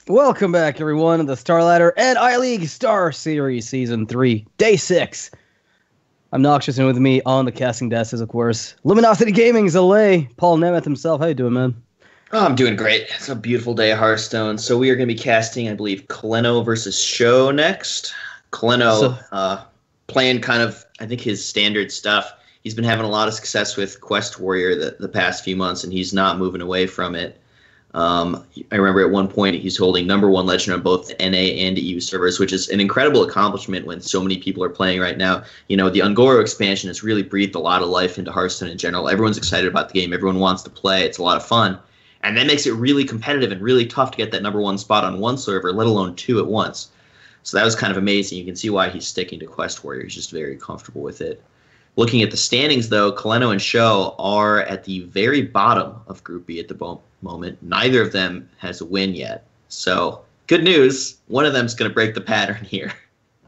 Welcome back, everyone, to the StarLadder and iLeague StarSeries Season 3, Day 6. I'm Noxious, and with me on the casting desk is, of course, Luminosity Gaming's LA, Paul Nemeth himself. How you doing, man? Oh, I'm doing great. It's a beautiful day at Hearthstone. So we are going to be casting, I believe, Kolento versus SjoW next. Kolento playing kind of, I think, his standard stuff. He's been having a lot of success with Quest Warrior the past few months, and he's not moving away from it. I remember at one point he's holding #1 legend on both the NA and EU servers, which is an incredible accomplishment when so many people are playing right now. You know, the Ungoro expansion has really breathed a lot of life into Hearthstone in general. Everyone's excited about the game. Everyone wants to play. It's a lot of fun. And that makes it really competitive and really tough to get that #1 spot on one server, let alone two at once. So that was kind of amazing. You can see why he's sticking to Quest Warrior. He's just very comfortable with it. Looking at the standings, though, Kolento and SjoW are at the very bottom of Group B at the moment. Neither of them has a win yet. So, good news. One of them's going to break the pattern here.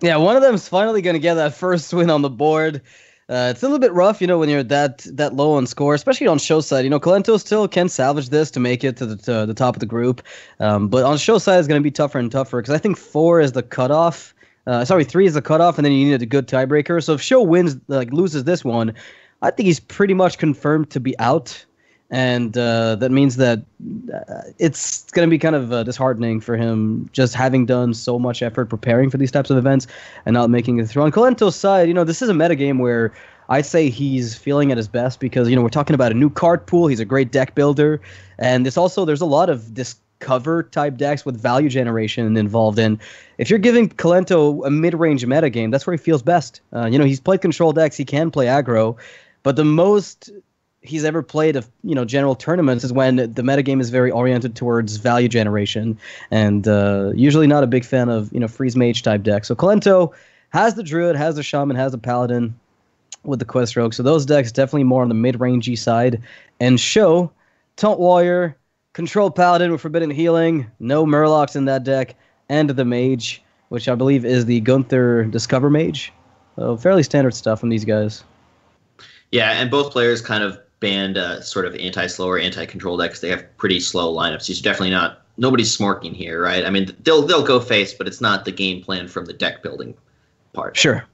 Yeah, one of them's finally going to get that first win on the board. It's a little bit rough, when you're that low on score, especially on SjoW's side. Kolento still can salvage this to make it to the top of the group. But on SjoW's side, it's going to be tougher and tougher because I think 4 is the cutoff. 3 is the cutoff, and then you need a good tiebreaker. So if SjoW wins, loses this one, I think he's pretty much confirmed to be out. And that means that it's going to be kind of disheartening for him just having done so much effort preparing for these types of events and not making it through. On Kolento's side, this is a metagame where I'd say he's feeling at his best because, we're talking about a new card pool. He's a great deck builder. And there's a lot of discover type decks with value generation involved in. If you're giving Kolento a mid-range metagame, that's where he feels best. He's played control decks. He can play aggro. But the most he's ever played of general tournaments is when the metagame is very oriented towards value generation, and usually not a big fan of freeze mage type decks. So Kolento has the Druid, has the Shaman, has the Paladin with the Quest Rogue. So those decks definitely more on the mid-rangey side. And SjoW, Taunt Warrior, Control Paladin with Forbidden Healing, no Murlocs in that deck, and the Mage, which I believe is the Gunther Discover Mage. So fairly standard stuff from these guys. Yeah, and both players kind of banned sort of anti-slow or anti-control decks. They have pretty slow lineups. He's definitely nobody's smorking here, right? I mean, they'll go face, but it's not the game plan from the deck building part. Sure.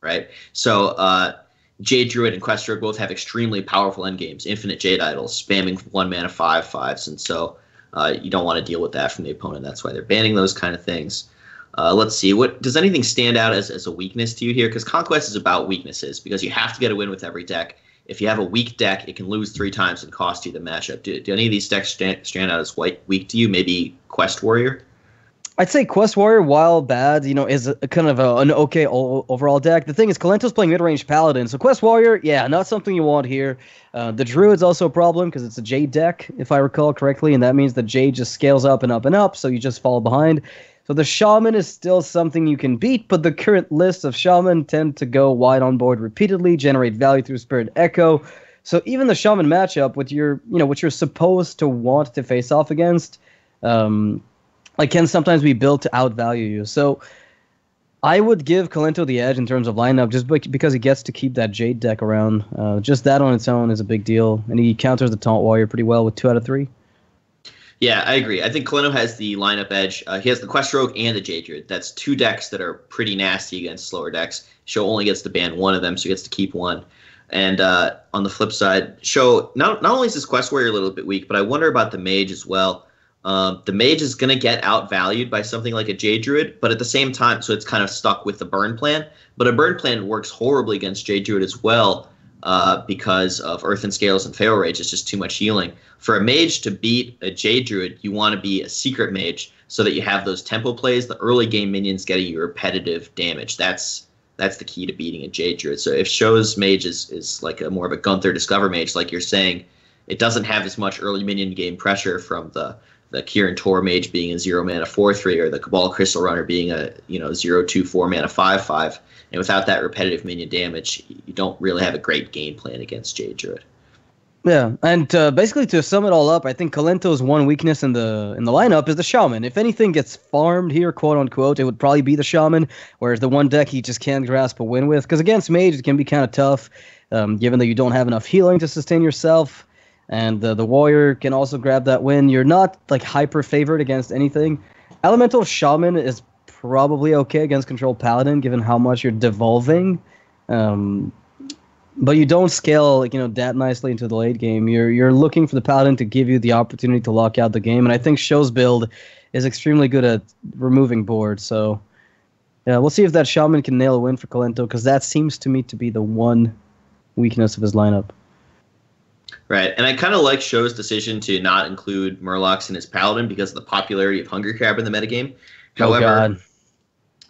Right? So Jade Druid and Quest Rogue both have extremely powerful endgames, infinite Jade Idols, spamming 1 mana 5/5s, and so you don't want to deal with that from the opponent. That's why they're banning those kind of things. Let's see. Does anything stand out as a weakness to you here? Because Conquest is about weaknesses, because you have to get a win with every deck. If you have a weak deck, it can lose 3 times and cost you the matchup. Do any of these decks stand out as weak to you? Maybe Quest Warrior? I'd say Quest Warrior, while bad, is a kind of an okay overall deck. The thing is, Kolento's playing mid-range Paladin, so Quest Warrior, yeah, not something you want here. The Druid's also a problem because it's a Jade deck, if I recall correctly, and that means the Jade just scales up and up and up, so you just fall behind. So the Shaman is still something you can beat, but the current lists of Shaman tend to go wide on board repeatedly, generate value through Spirit Echo. So even the Shaman matchup, what you're supposed to want to face off against, can sometimes be built to outvalue you. So I would give Kolento the edge in terms of lineup just because he gets to keep that Jade deck around. Just that on its own is a big deal, and he counters the Taunt Warrior pretty well with 2 out of 3. Yeah, I agree. I think Kolento has the lineup edge. He has the Quest Rogue and the Jade Druid. That's 2 decks that are pretty nasty against slower decks. SjoW only gets to ban 1 of them, so he gets to keep 1. And on the flip side, SjoW, not only is his Quest Warrior a little bit weak, but I wonder about the Mage as well. The Mage is going to get outvalued by something like a Jade Druid, but at the same time, so it's kind of stuck with the burn plan. But a burn plan works horribly against Jade Druid as well, because of Earthen Scales and Feral Rage. It's just too much healing. For a Mage to beat a Jade Druid, you want to be a Secret Mage so that you have those tempo plays, the early game minions getting you repetitive damage. That's the key to beating a Jade Druid. So if SjoW's Mage is like more of a Gunther Discover Mage, like you're saying, it doesn't have as much early minion game pressure from the Kirin Tor Mage being a 0 mana 4/3, or the Cabal Crystal Runner being a 0/2/4 mana 5/5. And without that repetitive minion damage, you don't really have a great game plan against Jade Druid. Yeah, and basically to sum it all up, I think Kolento's one weakness in the lineup is the Shaman. If anything gets farmed here, quote unquote, it would probably be the Shaman, whereas the one deck he just can't grasp a win with. Because against Mage, it can be kind of tough, given that you don't have enough healing to sustain yourself. and the warrior can also grab that win. You're not like hyper favored against anything. Elemental Shaman is probably okay against Control Paladin, given how much you're devolving. But you don't scale that nicely into the late game. You're looking for the Paladin to give you the opportunity to lock out the game, and I think SjoW's build is extremely good at removing boards. So yeah, we'll see if that Shaman can nail a win for Kolento, because that seems to me to be the one weakness of his lineup. Right, and I kind of like SjoW's decision to not include Murlocs in his Paladin because of the popularity of Hungry Crab in the metagame. However,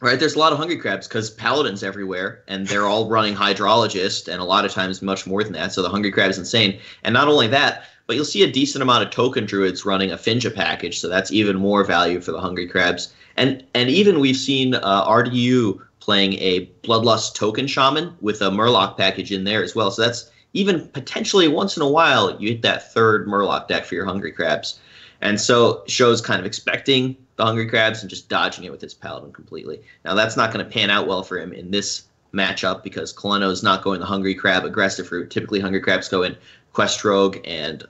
right, there's a lot of Hungry Crabs because Paladin's everywhere, and they're all running Hydrologist, and a lot of times much more than that, so the Hungry Crab is insane. And not only that, but you'll see a decent amount of token Druids running a Finja package, so that's even more value for the Hungry Crabs. And even we've seen RDU playing a Bloodlust token Shaman with a Murloc package in there as well, so that's even potentially once in a while you hit that third Murloc deck for your Hungry Crabs. And so SjoW's kind of expecting the Hungry Crabs and just dodging it with his Paladin completely. Now, that's not going to pan out well for him in this matchup because Kolento is not going the Hungry Crab aggressive route. Typically, Hungry Crabs go in Quest Rogue and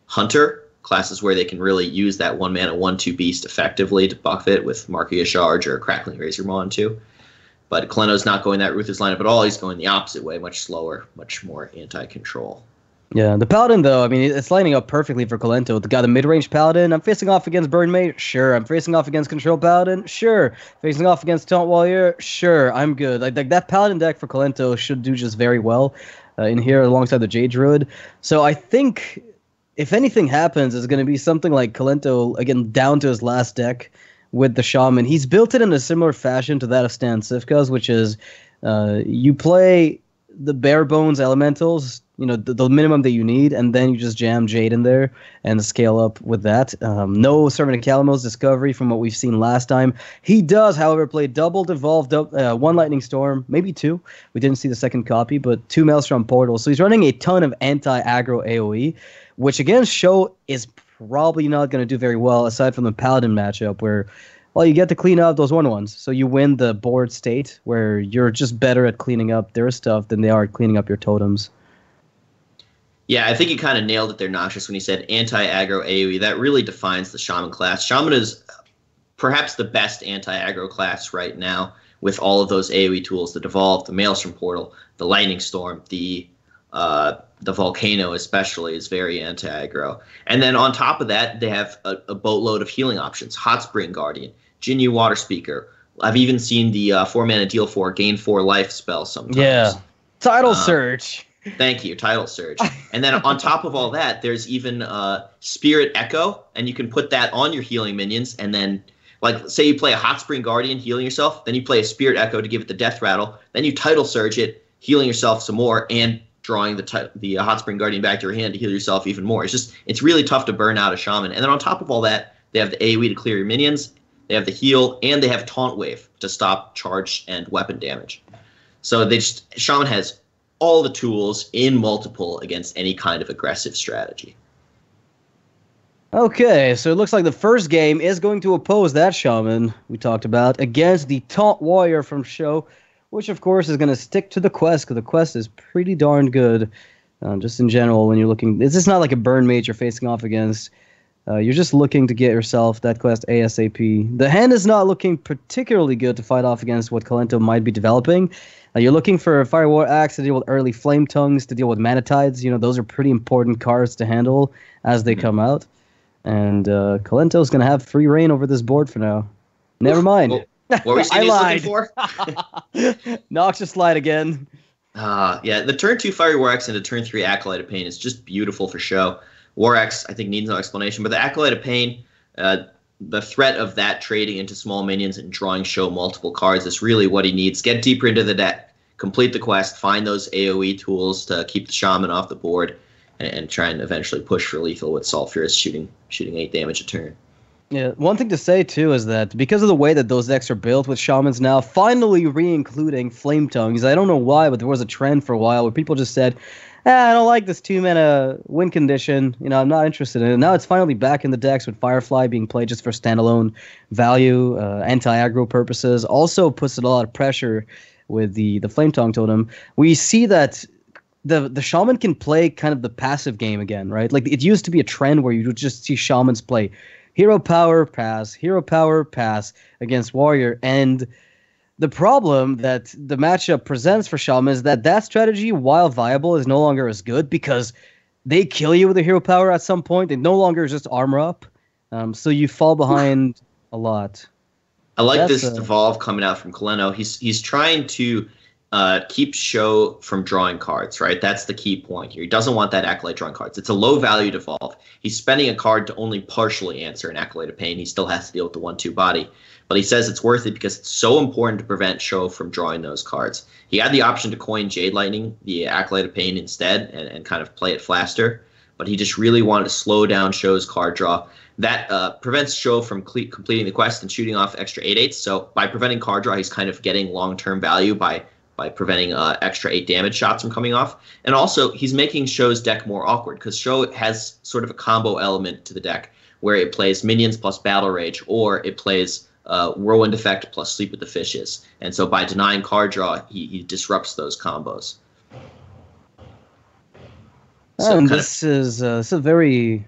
Hunter, classes where they can really use that 1-mana 1/2 beast effectively to buff it with Marquia Charge or Crackling Razor Maw too. But Kolento's not going that route with his lineup at all. He's going the opposite way, much slower, much more anti-control. Yeah, the Paladin, though, I mean, it's lining up perfectly for Kolento. The guy, the mid-range Paladin, I'm facing off against Burn Mage, sure. I'm facing off against Control Paladin, sure. Facing off against Taunt Warrior, sure. I'm good. Like that Paladin deck for Kolento should do just very well in here alongside the Jade Druid. So I think if anything happens, it's going to be something like Kolento, again, down to his last deck with the Shaman. He's built it in a similar fashion to that of Stan Sifka's, which is you play the bare bones elementals, the minimum that you need, and then you just jam Jade in there and scale up with that. No Servant of Kalimos discovery from what we've seen last time. He does, however, play double devolved, one Lightning Storm, maybe two. We didn't see the second copy, but 2 Maelstrom Portals. So he's running a ton of anti-aggro AoE, which against SjoW is probably not going to do very well, aside from the Paladin matchup where, well, you get to clean up those 1/1s. So you win the board state where you're just better at cleaning up their stuff than they are at cleaning up your totems. Yeah, I think you kind of nailed it there, Noxious, when you said anti-aggro AoE. That really defines the Shaman class. Shaman is perhaps the best anti-aggro class right now with all of those AoE tools, the Devolve, the Maelstrom Portal, the Lightning Storm, the Volcano especially is very anti-aggro. And then on top of that, they have a boatload of healing options. Hot Spring Guardian, Jinyu Water Speaker. I've even seen the 4-mana deal 4, gain 4 life spell sometimes. Yeah. Tidal Surge. Thank you, Tidal Surge. And then on top of all that, there's even Spirit Echo, and you can put that on your healing minions, and then, like, say you play a Hot Spring Guardian healing yourself, then you play a Spirit Echo to give it the Death Rattle, then you Tidal Surge it, healing yourself some more, and drawing the Hot Spring Guardian back to your hand to heal yourself even more. It's really tough to burn out a Shaman. And then on top of all that, they have the AoE to clear your minions, they have the heal, and they have Taunt Wave to stop charge and weapon damage. So Shaman has all the tools in multiple against any kind of aggressive strategy. Okay, so it looks like the first game is going to oppose that Shaman we talked about against the Taunt Warrior from SjoW, which of course is going to stick to the quest, because the quest is pretty darn good, just in general when you're looking. It's just not like a Burn Mage you're facing off against. You're just looking to get yourself that quest ASAP. The hand is not looking particularly good to fight off against what Kolento might be developing. You're looking for a Fire War Axe to deal with early Flame Tongues, to deal with Mana Tides. Those are pretty important cards to handle as they come out. And Kolento's going to have free reign over this board for now. Never mind. Well, what were you saying he's looking for? Noxious slide again. Yeah, the turn 2 Fiery War Axe into turn 3 Acolyte of Pain is just beautiful for SjoW. War Axe, I think, needs no explanation, but the Acolyte of Pain, the threat of that trading into small minions and drawing SjoW multiple cards is really what he needs. Get deeper into the deck, complete the quest, find those AoE tools to keep the Shaman off the board, and try and eventually push for lethal with Sulfurous shooting 8 damage a turn. Yeah, one thing to say, too, is that because of the way that those decks are built with Shamans now, finally re-including Flame Tongues, I don't know why, but there was a trend for a while where people just said, I don't like this 2-mana win condition, I'm not interested in it. Now it's finally back in the decks with Firefly being played just for standalone value, anti-aggro purposes. Also puts a lot of pressure with the Flame Tongue totem. We see that the Shaman can play kind of the passive game again, right? Like it used to be a trend where you would just see Shamans play hero power pass against warrior, and the problem that the matchup presents for Shaman is that strategy, while viable, is no longer as good because they kill you with a hero power at some point. They no longer just armor up, so you fall behind a lot. I like this evolve coming out from Kolento. He's trying to keep SjoW from drawing cards, right? That's the key point here. He doesn't want that Acolyte drawing cards. It's a low value devolve. He's spending a card to only partially answer an Acolyte of Pain. He still has to deal with the 1/2 body. But he says it's worth it because it's so important to prevent SjoW from drawing those cards. He had the option to coin Jade Lightning, the Acolyte of Pain, instead and kind of play it faster. But he just really wanted to slow down SjoW's card draw. That prevents SjoW from completing the quest and shooting off extra 8/8. So by preventing card draw, he's kind of getting long-term value by preventing extra 8 damage shots from coming off. And also, he's making SjoW's deck more awkward because SjoW has sort of a combo element to the deck where it plays minions plus Battle Rage, or it plays Whirlwind Effect plus Sleep with the Fishes. And so by denying card draw, he disrupts those combos. So this is a very,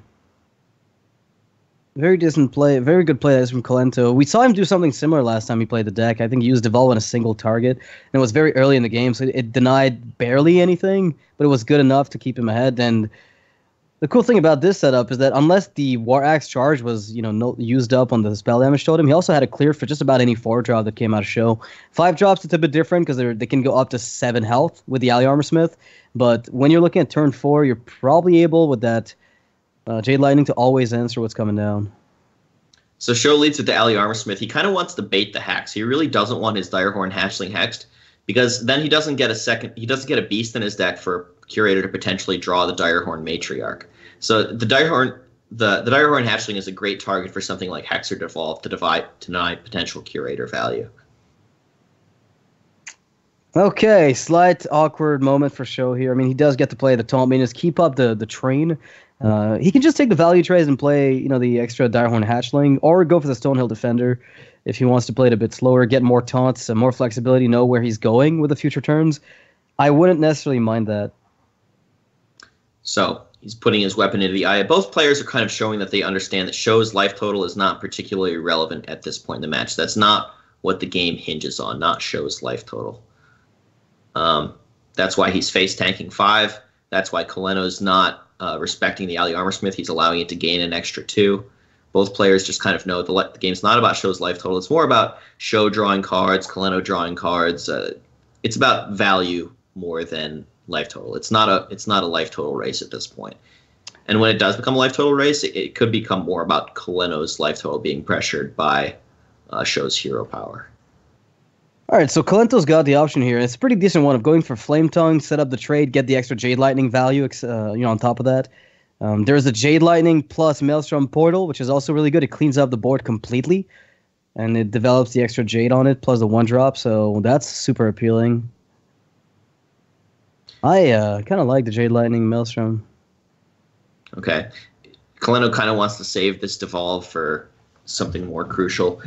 very decent play, very good play from Kolento. We saw him do something similar last time he played the deck. I think he used Devolve on a single target, and it was very early in the game, so it denied barely anything, but it was good enough to keep him ahead. And the cool thing about this setup is that unless the War Axe charge was, used up on the spell damage totem, he also had a clear for just about any 4-drop that came out of SjoW. 5-drops, it's a bit different because they can go up to 7 health with the Alley Armorsmith, but when you're looking at turn 4, you're probably able with that Jade Lightning to always answer what's coming down. So SjoW leads with the Alley Armorsmith. He kind of wants to bait the Hex. He really doesn't want his Direhorn Hatchling hexed because then he doesn't get a beast in his deck for Curator to potentially draw the Direhorn Matriarch. So the Direhorn Hatchling is a great target for something like Hex or Devolve to deny potential Curator value. Okay, slight awkward moment for SjoW here. I mean, he does get to play the taunt minions, keep up the train. He can just take the value trades and play, the extra Direhorn Hatchling, or go for the Stonehill Defender if he wants to play it a bit slower, get more taunts and more flexibility, know where he's going with the future turns. I wouldn't necessarily mind that. So he's putting his weapon into the eye. Both players are kind of showing that they understand that SjoW's life total is not particularly relevant at this point in the match. That's not what the game hinges on, not SjoW's life total. That's why he's face tanking 5. That's why Kolento's not respecting the Alley Armorsmith. He's allowing it to gain an extra 2. Both players just kind of know the game's not about SjoW's life total. It's more about SjoW drawing cards, Kolento drawing cards. It's about value more than life total. It's not a life total race at this point. And when it does become a life total race, it could become more about Kolento's life total being pressured by SjoW's hero power. All right, so Kolento's got the option here. It's a pretty decent one of going for Flame Tongue, set up the trade, get the extra Jade Lightning value, on top of that. There's a Jade Lightning plus Maelstrom Portal, which is also really good. It cleans up the board completely, and it develops the extra Jade on it, plus the 1-drop, so that's super appealing. I kind of like the Jade Lightning Maelstrom. Okay. Kolento kind of wants to save this Devolve for something more crucial.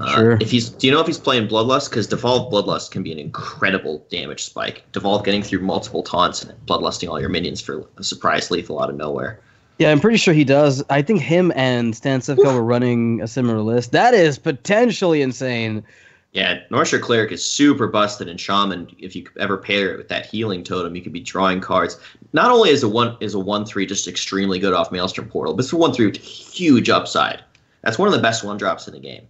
Sure. Do you know if he's playing Bloodlust? Because Devolve Bloodlust can be an incredible damage spike. Devolve getting through multiple taunts and Bloodlusting all your minions for a surprise lethal out of nowhere. Yeah, I'm pretty sure he does. I think him and Stansifka were running a similar list. That is potentially insane. Yeah, Northshire Cleric is super busted in Shaman. If you ever pair it with that healing totem, you could be drawing cards. Not only is a 1/3 just extremely good off Maelstrom Portal, but it's a 1/3 with huge upside. That's one of the best 1-drops in the game.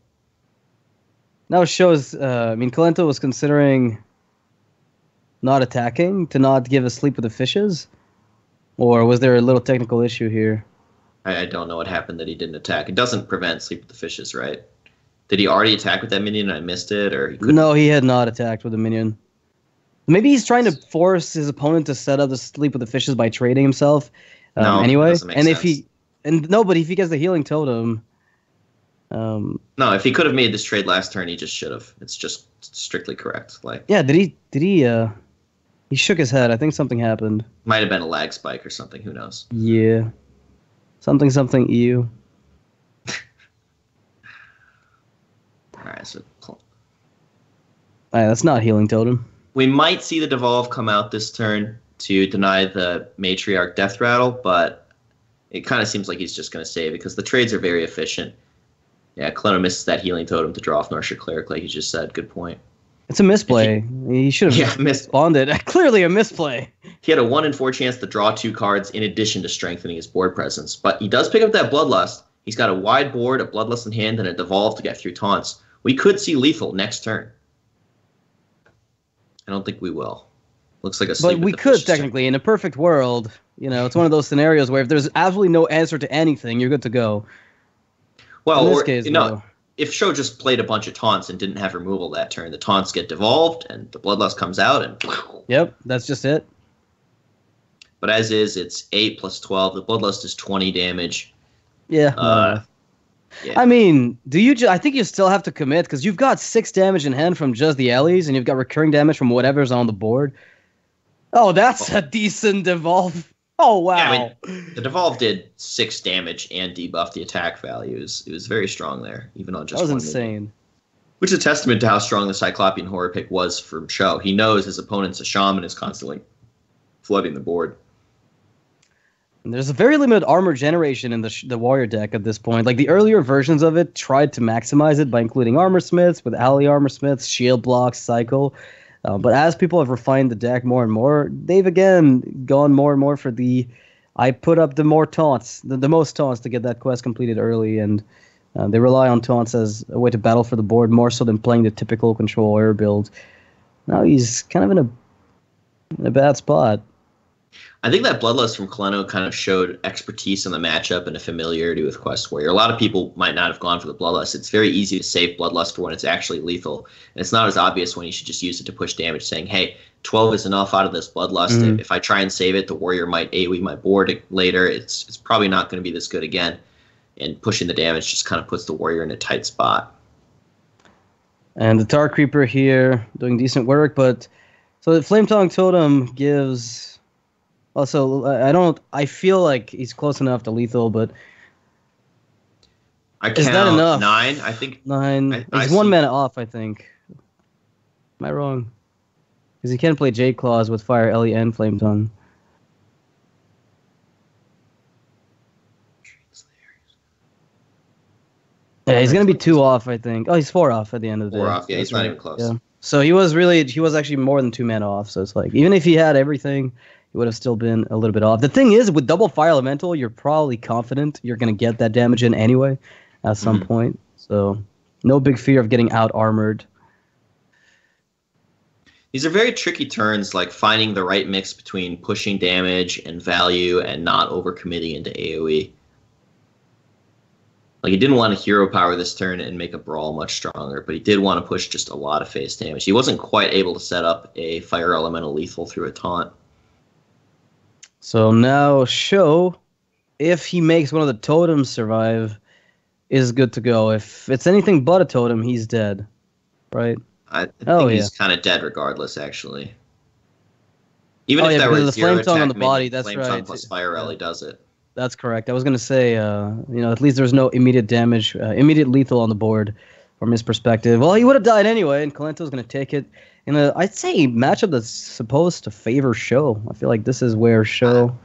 Now it shows, Kolento was considering not attacking to not give a Sleep with the Fishes? Or was there a little technical issue here? I don't know what happened that he didn't attack. It doesn't prevent Sleep with the Fishes, right? Did he already attack with that minion and I missed it? Or he couldn't? No, he had not attacked with a minion. Maybe he's trying to force his opponent to set up the Sleep with the Fishes by trading himself. Anyway, and sense. if he gets the healing totem. No, if he could have made this trade last turn, he just should have. It's just strictly correct. Yeah, did he? He shook his head. I think something happened. Might have been a lag spike or something. Who knows? Yeah, something EU. All right, so That's not healing totem. we might see the Devolve come out this turn. to deny the Matriarch Death Rattle, but it kind of seems like he's just going to save it because the trades are very efficient. Yeah, Kolento misses that Healing Totem to draw off Norsha Cleric, like you just said. Good point. It's a misplay. He should have responded. Clearly a misplay. He had a 1 in 4 chance to draw 2 cards in addition to strengthening his board presence. But he does pick up that Bloodlust. He's got a wide board, a Bloodlust in hand, and a Devolve to get through taunts. We could see lethal next turn. I don't think we will. Looks like a sleep. But we could technically, in a perfect world. You know, it's one of those scenarios where if there's absolutely no answer to anything, you're good to go. Well, in this case, if SjoW just played a bunch of taunts and didn't have removal that turn, the taunts get devolved and the Bloodlust comes out and. Yep, that's just it. But as is, it's 8 plus 12. The Bloodlust is 20 damage. Yeah. Yeah. I mean, I think you still have to commit because you've got 6 damage in hand from just the Ellies, and you've got recurring damage from whatever's on the board. Oh, that's a decent devolve. Oh, wow. Yeah, I mean, the devolve did 6 damage and debuffed the attack values. It was very strong there, even on just that was insane. Which is a testament to how strong the Cyclopean Horror pick was from SjoW. He knows his opponent's a Shaman is constantly flooding the board. And there's a very limited armor generation in the warrior deck at this point. Like the earlier versions of it tried to maximize it by including armor smiths with ally armor smiths, shield blocks, cycle. But as people have refined the deck more and more, they've again gone more and more for I put up the more taunts, the most taunts to get that quest completed early, and they rely on taunts as a way to battle for the board more so than playing the typical control warrior build. Now he's kind of in a bad spot. I think that Bloodlust from Kolento kind of showed expertise in the matchup and a familiarity with Quest Warrior. A lot of people might not have gone for the Bloodlust. It's very easy to save Bloodlust for when it's actually lethal. And it's not as obvious when you should just use it to push damage, saying, hey, 12 is enough out of this Bloodlust. Mm-hmm. If I try and save it, the Warrior might AoE my board later. It's probably not going to be this good again. And pushing the damage just kind of puts the Warrior in a tight spot. And the Tar Creeper here doing decent work, but so the Flame Tongue Totem gives... Also, I feel like he's close enough to lethal, but is that enough? 9, I think. 9. He's 1 mana off, I think. Am I wrong? Because he can't play Jade Claws with Fire, Ellie, and Flame Tongue. Yeah, he's gonna be 2 off, I think. Oh, he's 4 off at the end of the day. 4 off, yeah, he's not even close. Yeah. So he was actually more than 2 mana off. So it's like even if he had everything, he would have still been a little bit off. The thing is, with double Fire Elemental, you're probably confident you're gonna get that damage in anyway at some point. So no big fear of getting out armored. These are very tricky turns, like finding the right mix between pushing damage and value and not overcommitting into AoE. Like, he didn't want to hero power this turn and make a brawl much stronger, but he did want to push just a lot of face damage. He wasn't quite able to set up a Fire Elemental lethal through a taunt. So now SjoW, if he makes one of the totems survive, is good to go. If it's anything but a totem, he's dead. Right? I think he's kind of dead regardless, actually. Even if there was the Flame Tongue on the body, that's Flame right. Tongue plus Fire Rally does it. That's correct. I was going to say, at least there's no immediate damage, immediate lethal on the board from his perspective. Well, he would have died anyway, and Kolento's going to take it in I'd say, matchup that's supposed to favor SjoW. I feel like this is where SjoW...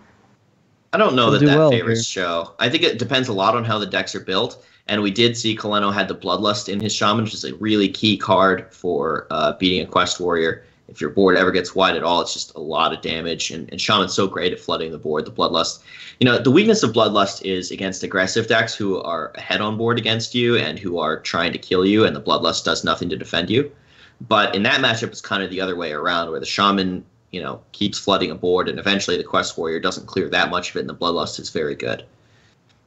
I don't know that favors SjoW. I think it depends a lot on how the decks are built, and we did see Kolento had the Bloodlust in his Shaman, which is a really key card for beating a Quest Warrior. If your board ever gets wide at all, it's just a lot of damage, and Shaman's so great at flooding the board, the Bloodlust. The weakness of Bloodlust is against aggressive decks who are ahead on board against you and who are trying to kill you, and the Bloodlust does nothing to defend you. But in that matchup, it's kind of the other way around, where the Shaman, keeps flooding a board, and eventually the Quest Warrior doesn't clear that much of it, and the Bloodlust is very good.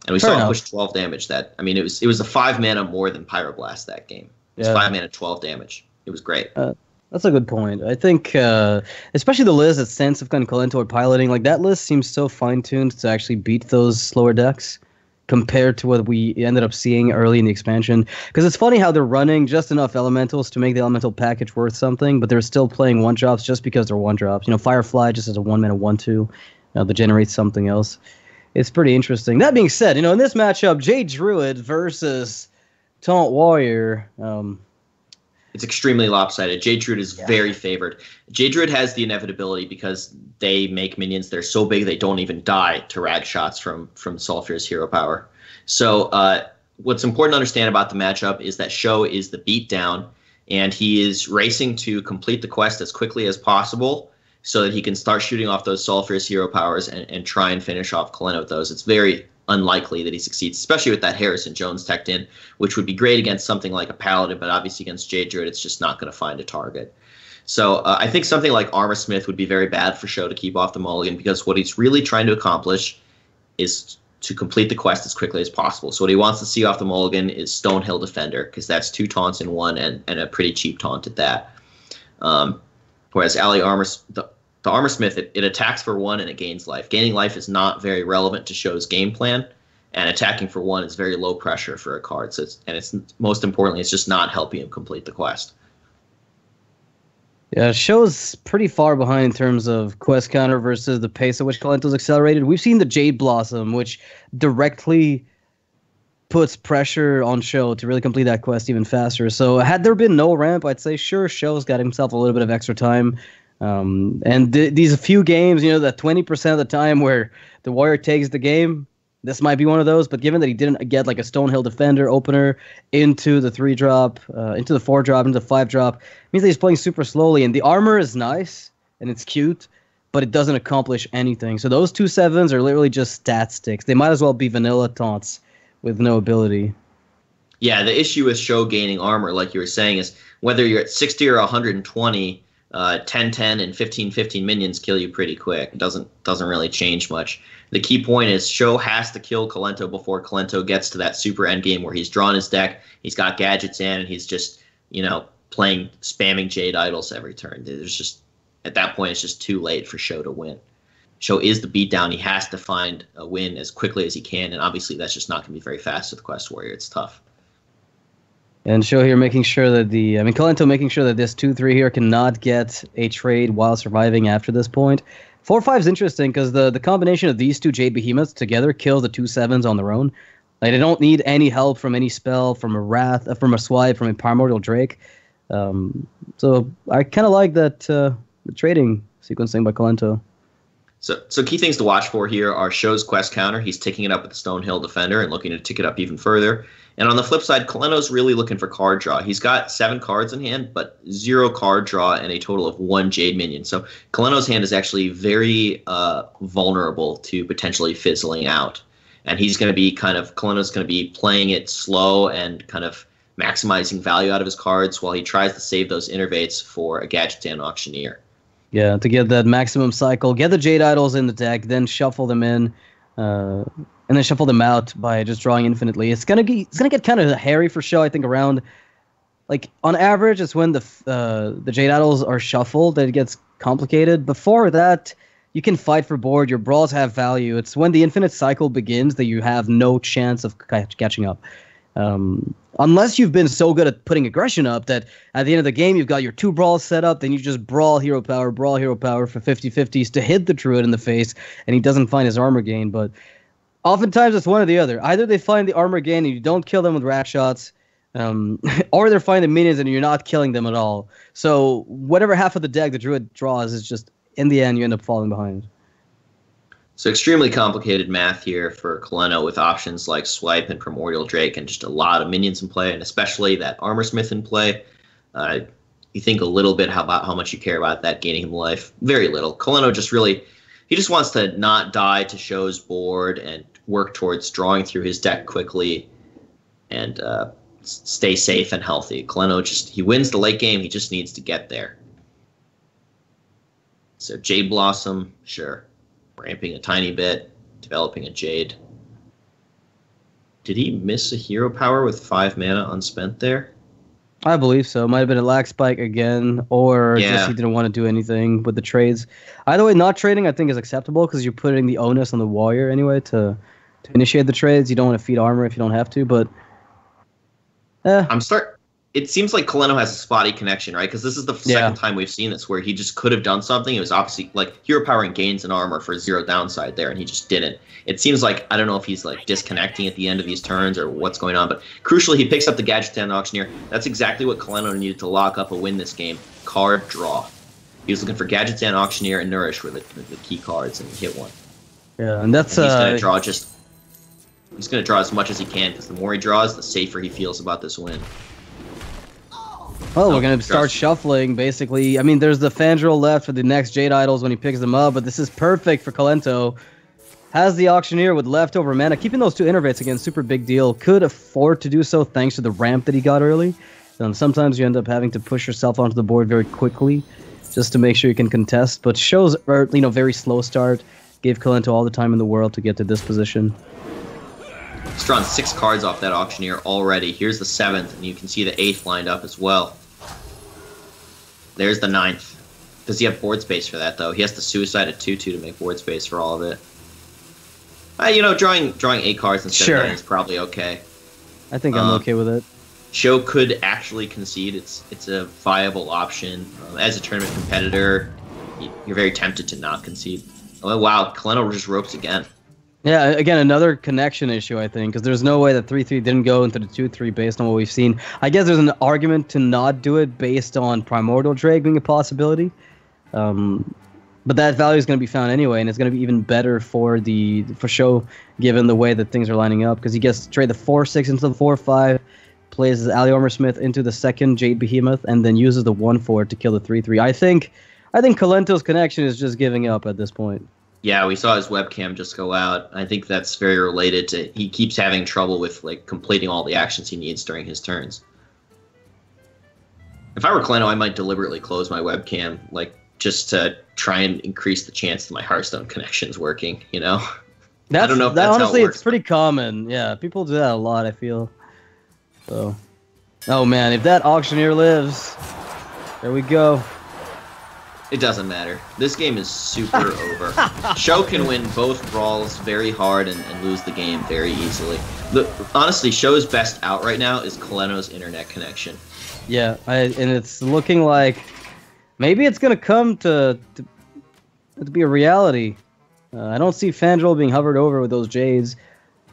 And we saw him push 12 damage. It was a 5 mana more than Pyroblast that game. It was 5 mana, 12 damage. It was great. That's a good point. I think, especially the list that Sense of Kolento or piloting, like that list seems so fine-tuned to actually beat those slower decks compared to what we ended up seeing early in the expansion. Because it's funny how they're running just enough elementals to make the elemental package worth something, but they're still playing 1-drops just because they're 1-drops. Firefly just as a 1-mana 1/2 that generates something else. It's pretty interesting. That being said, in this matchup, Druid versus Taunt Warrior, It's extremely lopsided. Jade Druid is very favored. Jade Druid has the inevitability because they make minions that are so big they don't even die to rag shots from Sulfur's hero power. So what's important to understand about the matchup is that SjoW is the beatdown, and he is racing to complete the quest as quickly as possible so that he can start shooting off those Sulfur's hero powers and try and finish off Kolento with those. It's very unlikely that he succeeds, especially with that Harrison Jones teched in, which would be great against something like a Paladin, but obviously against Jade Druid, it's just not going to find a target. So I think something like Armor Smith would be very bad for SjoW to keep off the mulligan, because what he's really trying to accomplish is to complete the quest as quickly as possible. So what he wants to see off the mulligan is Stonehill Defender, because that's 2 taunts in 1 and a pretty cheap taunt at that. Whereas the Armor Smith, it attacks for 1 and it gains life. Gaining life is not very relevant to SjoW's game plan, and attacking for 1 is very low pressure for a card. So it's most importantly, it's just not helping him complete the quest. Yeah, SjoW's pretty far behind in terms of quest counter versus the pace at which Kolento's accelerated. We've seen the Jade Blossom, which directly puts pressure on SjoW to really complete that quest even faster. So had there been no ramp, I'd say sure, SjoW's got himself a little bit of extra time. And these few games, that 20% of the time where the Warrior takes the game, this might be one of those. But given that he didn't get like a Stonehill Defender opener into the 3-drop, into the 4-drop, into the 5-drop, means that he's playing super slowly. And the armor is nice and it's cute, but it doesn't accomplish anything. So those 2 7s are literally just stat sticks. They might as well be vanilla taunts with no ability. Yeah, the issue with SjoW gaining armor, like you were saying, is whether you're at 60 or 120. 10-10 and 15-15 minions kill you pretty quick. It doesn't really change much. The key point is SjoW has to kill Kolento before Kolento gets to that super end game where he's drawn his deck, he's got gadgets in, and he's just, spamming Jade Idols every turn. There's just, at that point, it's just too late for SjoW to win. SjoW is the beatdown. He has to find a win as quickly as he can, and obviously that's just not going to be very fast with Quest Warrior. It's tough. And SjoW here making sure that Kolento making sure that this 2-3 here cannot get a trade while surviving after this point. 4-5 is interesting because the combination of these 2 Jade Behemoths together kills the 2 7s on their own. Like, they don't need any help from any spell, from a Wrath, from a Swipe, from a Primordial Drake. So I kind of like that the trading sequencing by Kolento. So key things to watch for here are SjoW's quest counter. He's ticking it up with the Stonehill Defender and looking to tick it up even further. And on the flip side, Kolento's really looking for card draw. He's got 7 cards in hand, but 0 card draw and a total of 1 Jade minion. So Kolento's hand is actually very vulnerable to potentially fizzling out. And Kolento's going to be playing it slow and kind of maximizing value out of his cards while he tries to save those innervates for a Gadgetzan Auctioneer. Yeah, to get that maximum cycle, get the Jade Idols in the deck, then shuffle them in, and then shuffle them out by just drawing infinitely. It's gonna get kind of hairy for SjoW. I think around, like, on average, it's when the Jade Idols are shuffled that it gets complicated. Before that, you can fight for board. Your brawls have value. It's when the infinite cycle begins that you have no chance of catching up. Unless you've been so good at putting aggression up that at the end of the game you've got your 2 brawls set up, then you just brawl hero power for 50-50s to hit the Druid in the face, and he doesn't find his armor gain. But oftentimes it's one or the other. Either they find the armor gain and you don't kill them with rat shots, or they're finding minions and you're not killing them at all. So whatever half of the deck the Druid draws is just, in the end, you end up falling behind. So extremely complicated math here for Kolento with options like Swipe and Primordial Drake and just a lot of minions in play, and especially that Armor Smith in play. You think a little bit about how much you care about that gaining him life. Very little. Kolento just wants to not die to SjoW's board and work towards drawing through his deck quickly and stay safe and healthy. Kolento he wins the late game. He just needs to get there. So Jade Blossom, sure. Ramping a tiny bit, developing a Jade. Did he miss a hero power with 5 mana unspent there? I believe so. Might have been a lag spike again, or just he didn't want to do anything with the trades. Either way, not trading I think is acceptable because you're putting the onus on the Warrior anyway to initiate the trades. You don't want to feed armor if you don't have to, but I'm starting it seems like Kolento has a spotty connection, right? Because this is the second time we've seen this where he just could have done something. It was obviously like hero power and gains in armor for 0 downside there, and he just didn't. It seems like, I don't know if he's like disconnecting at the end of these turns or what's going on, but crucially, he picks up the Gadget and Auctioneer. That's exactly what Kolento needed to lock up a win this game. Card draw. He was looking for Gadget and Auctioneer and Nourish were the key cards, and he hit one. Yeah, and that's and he's gonna draw he's gonna draw as much as he can because the more he draws, the safer he feels about this win. Well, we're going to start shuffling, basically. I mean, there's the Fandral left for the next Jade Idols when he picks them up, but this is perfect for Kolento. Has the Auctioneer with leftover mana. Keeping those 2 Innervates, again, super big deal. Could afford to do so thanks to the ramp that he got early. Sometimes you end up having to push yourself onto the board very quickly just to make sure you can contest, but SjoW's very slow start. Gave Kolento all the time in the world to get to this position. He's drawn 6 cards off that Auctioneer already. Here's the 7th, and you can see the 8th lined up as well. There's the 9th. Does he have board space for that, though? He has to suicide a 2/2 to make board space for all of it. Drawing 8 cards instead of 9 is probably okay. I think I'm okay with it. SjoW could actually concede. It's a viable option. As a tournament competitor, you're very tempted to not concede. Oh, wow. Kolento just ropes again. Yeah, again, another connection issue, I think, because there's no way that 3/3 didn't go into the 2/3 based on what we've seen. I guess there's an argument to not do it based on Primordial Drake being a possibility. But that value is going to be found anyway, and it's going to be even better for SjoW, given the way that things are lining up, because he gets to trade the 4/6 into the 4/5, plays his Ali Armorsmith into the second Jade Behemoth, and then uses the 1/4 to kill the 3/3. I think Kolento's connection is just giving up at this point. Yeah, we saw his webcam just go out. I think that's very related to he keeps having trouble with completing all the actions he needs during his turns. If I were Kolento, I might deliberately close my webcam, just to try and increase the chance that my Hearthstone connection's working. I don't know if that's honestly, how it works. It's pretty common. Yeah, people do that a lot, I feel. So, oh man, if that Auctioneer lives, there we go. It doesn't matter. This game is super over. SjoW can win both brawls very hard and lose the game very easily. Honestly, SjoW's best out right now is Kolento's internet connection. Yeah, and it's looking like maybe it's going to come to be a reality. I don't see Fandral being hovered over with those Jades.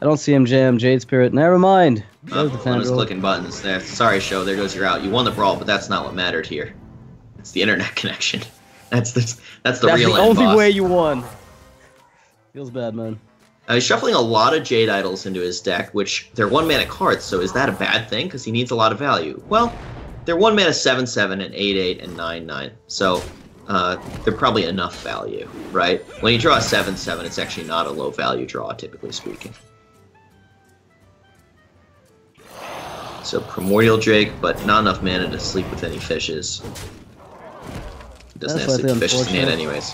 I don't see him jam Jade Spirit. Never mind. There's the Kolento's clicking buttons there. Sorry, SjoW. There goes your out. You won the brawl, but that's not what mattered here. It's the internet connection. That's the real end only boss. way you won. Feels bad, man. He's shuffling a lot of Jade Idols into his deck, which they're 1-mana cards, so is that a bad thing? Because he needs a lot of value. Well, they're 1-mana 7/7 and 8/8 and 9/9, so they're probably enough value, right? When you draw a 7/7, it's actually not a low value draw, typically speaking. So Primordial Drake, but not enough mana to sleep with any fishes. Doesn't have sleep fishes in hand anyways.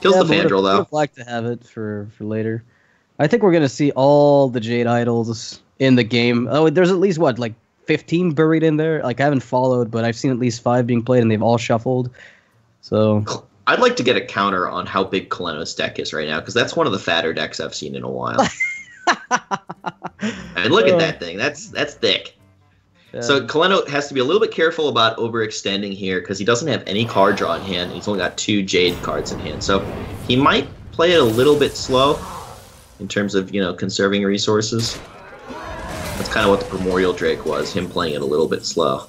Kills the Fandral, though. I'd like to have it for later. I think we're going to see all the Jade Idols in the game. Oh, there's at least, 15 buried in there? I haven't followed, but I've seen at least 5 being played, and they've all shuffled. So I'd like to get a counter on how big Kolento's deck is right now, because that's one of the fatter decks I've seen in a while. And look at that thing. That's thick. Yeah. So Kolento has to be a little bit careful about overextending here because he doesn't have any card draw in hand. He's only got 2 Jade cards in hand. So he might play it a little bit slow in terms of, conserving resources. That's kind of what the Primordial Drake was, him playing it a little bit slow.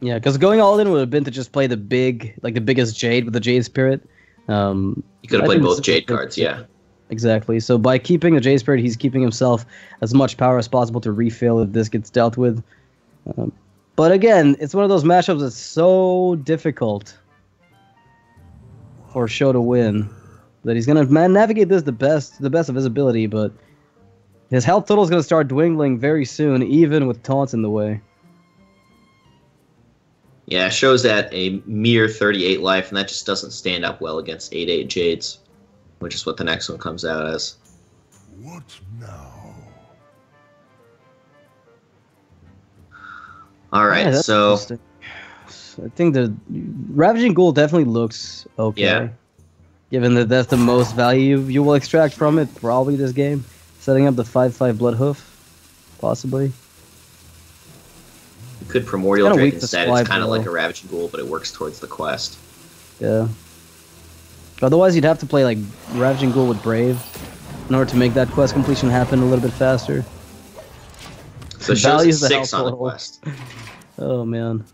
Yeah, because going all in would have been to just play the biggest Jade with the Jade Spirit. He could have played both Jade cards, yeah. Exactly. So by keeping the Jade Spirit, he's keeping himself as much power as possible to refill if this gets dealt with. But again, it's one of those matchups that's so difficult for SjoW to win that he's going to navigate this the best of his ability, but his health total is going to start dwindling very soon, even with taunts in the way. Yeah, SjoW's at a mere 38 life, and that just doesn't stand up well against 8/8 Jades, which is what the next one comes out as. What now? All right, yeah, so I think the Ravaging Ghoul definitely looks okay. Yeah. Given that that's the most value you will extract from it, probably this game. Setting up the 5/5 Bloodhoof, possibly. could Primordial Kinda Drake weak to instead. swipe, It's kind of though. like a Ravaging Ghoul, but it works towards the quest. Yeah. Otherwise, you'd have to play like Ravaging Ghoul with Brave in order to make that quest completion happen a little bit faster. So it shows Values the 6 health on the total. quest. Oh man.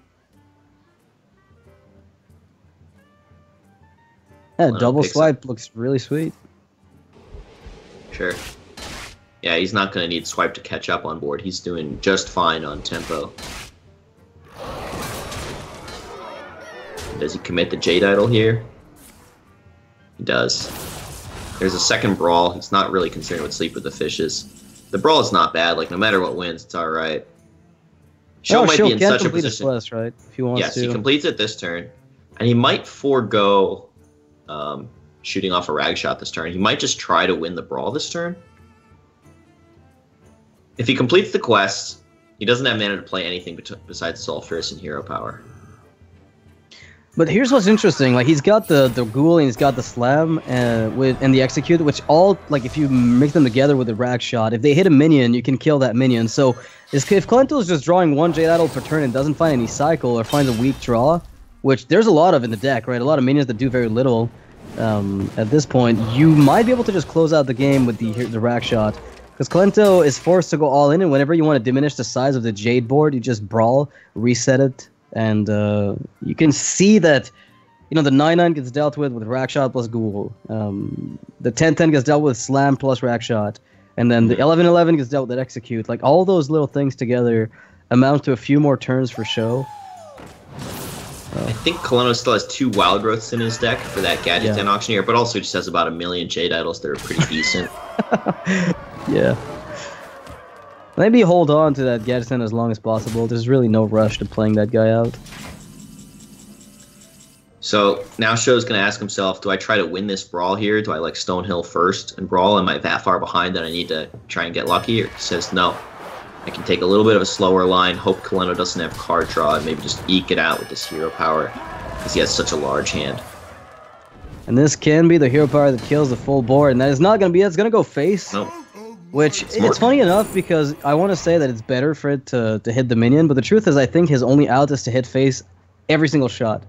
Yeah, Kolento double picks swipe looks really sweet. Sure. Yeah, he's not going to need swipe to catch up on board. He's doing just fine on tempo. Does he commit the Jade Idol here? He does. There's a second Brawl. He's not really concerned with Sleep with the Fishes. The Brawl is not bad. Like, no matter what wins, it's alright. SjoW might be in such a position. Quest, right? If he wants Yes, to. he completes it this turn. And he might forego shooting off a Rag Shot this turn. He might just try to win the Brawl this turn. If he completes the quest, he doesn't have mana to play anything besides Sulphurous and Hero Power. But here's what's interesting: like he's got the Ghoul and he's got the Slam and the Execute, which all like if you mix them together with a Rag Shot, if they hit a minion, you can kill that minion. So if Kolento is just drawing one Jade Idol per turn and doesn't find any cycle or finds a weak draw, which there's a lot of in the deck, right? A lot of minions that do very little. At this point, you might be able to just close out the game with the Rag Shot. Because Kolento is forced to go all in, and whenever you want to diminish the size of the Jade board, you just Brawl, reset it, and you can see that, you know, the 9/9 gets dealt with Rag Shot plus Ghoul. The 10/10 gets dealt with Slam plus Rag Shot, and then the 11/11 gets dealt with Execute. Like, all those little things together amount to a few more turns for SjoW. I think Kolento still has 2 Wild Growths in his deck for that Gadget Den Auctioneer, but also just has about 1 million Jade Idols that are pretty decent. Yeah. Maybe hold on to that Gadget as long as possible. There's really no rush to playing that guy out. So now SjoW's going to ask himself, do I try to win this Brawl here? Do I like Stonehill first and Brawl? Am I that far behind that I need to try and get lucky? Or he says, no. I can take a little bit of a slower line, hope Kolento doesn't have card draw, and maybe just eke it out with this Hero Power, because he has such a large hand. And this can be the Hero Power that kills the full board, and that is not going to be it. It's going to go face. Nope. Which, it's funny enough, because I want to say that it's better for it to hit the minion, but the truth is I think his only out is to hit face every single shot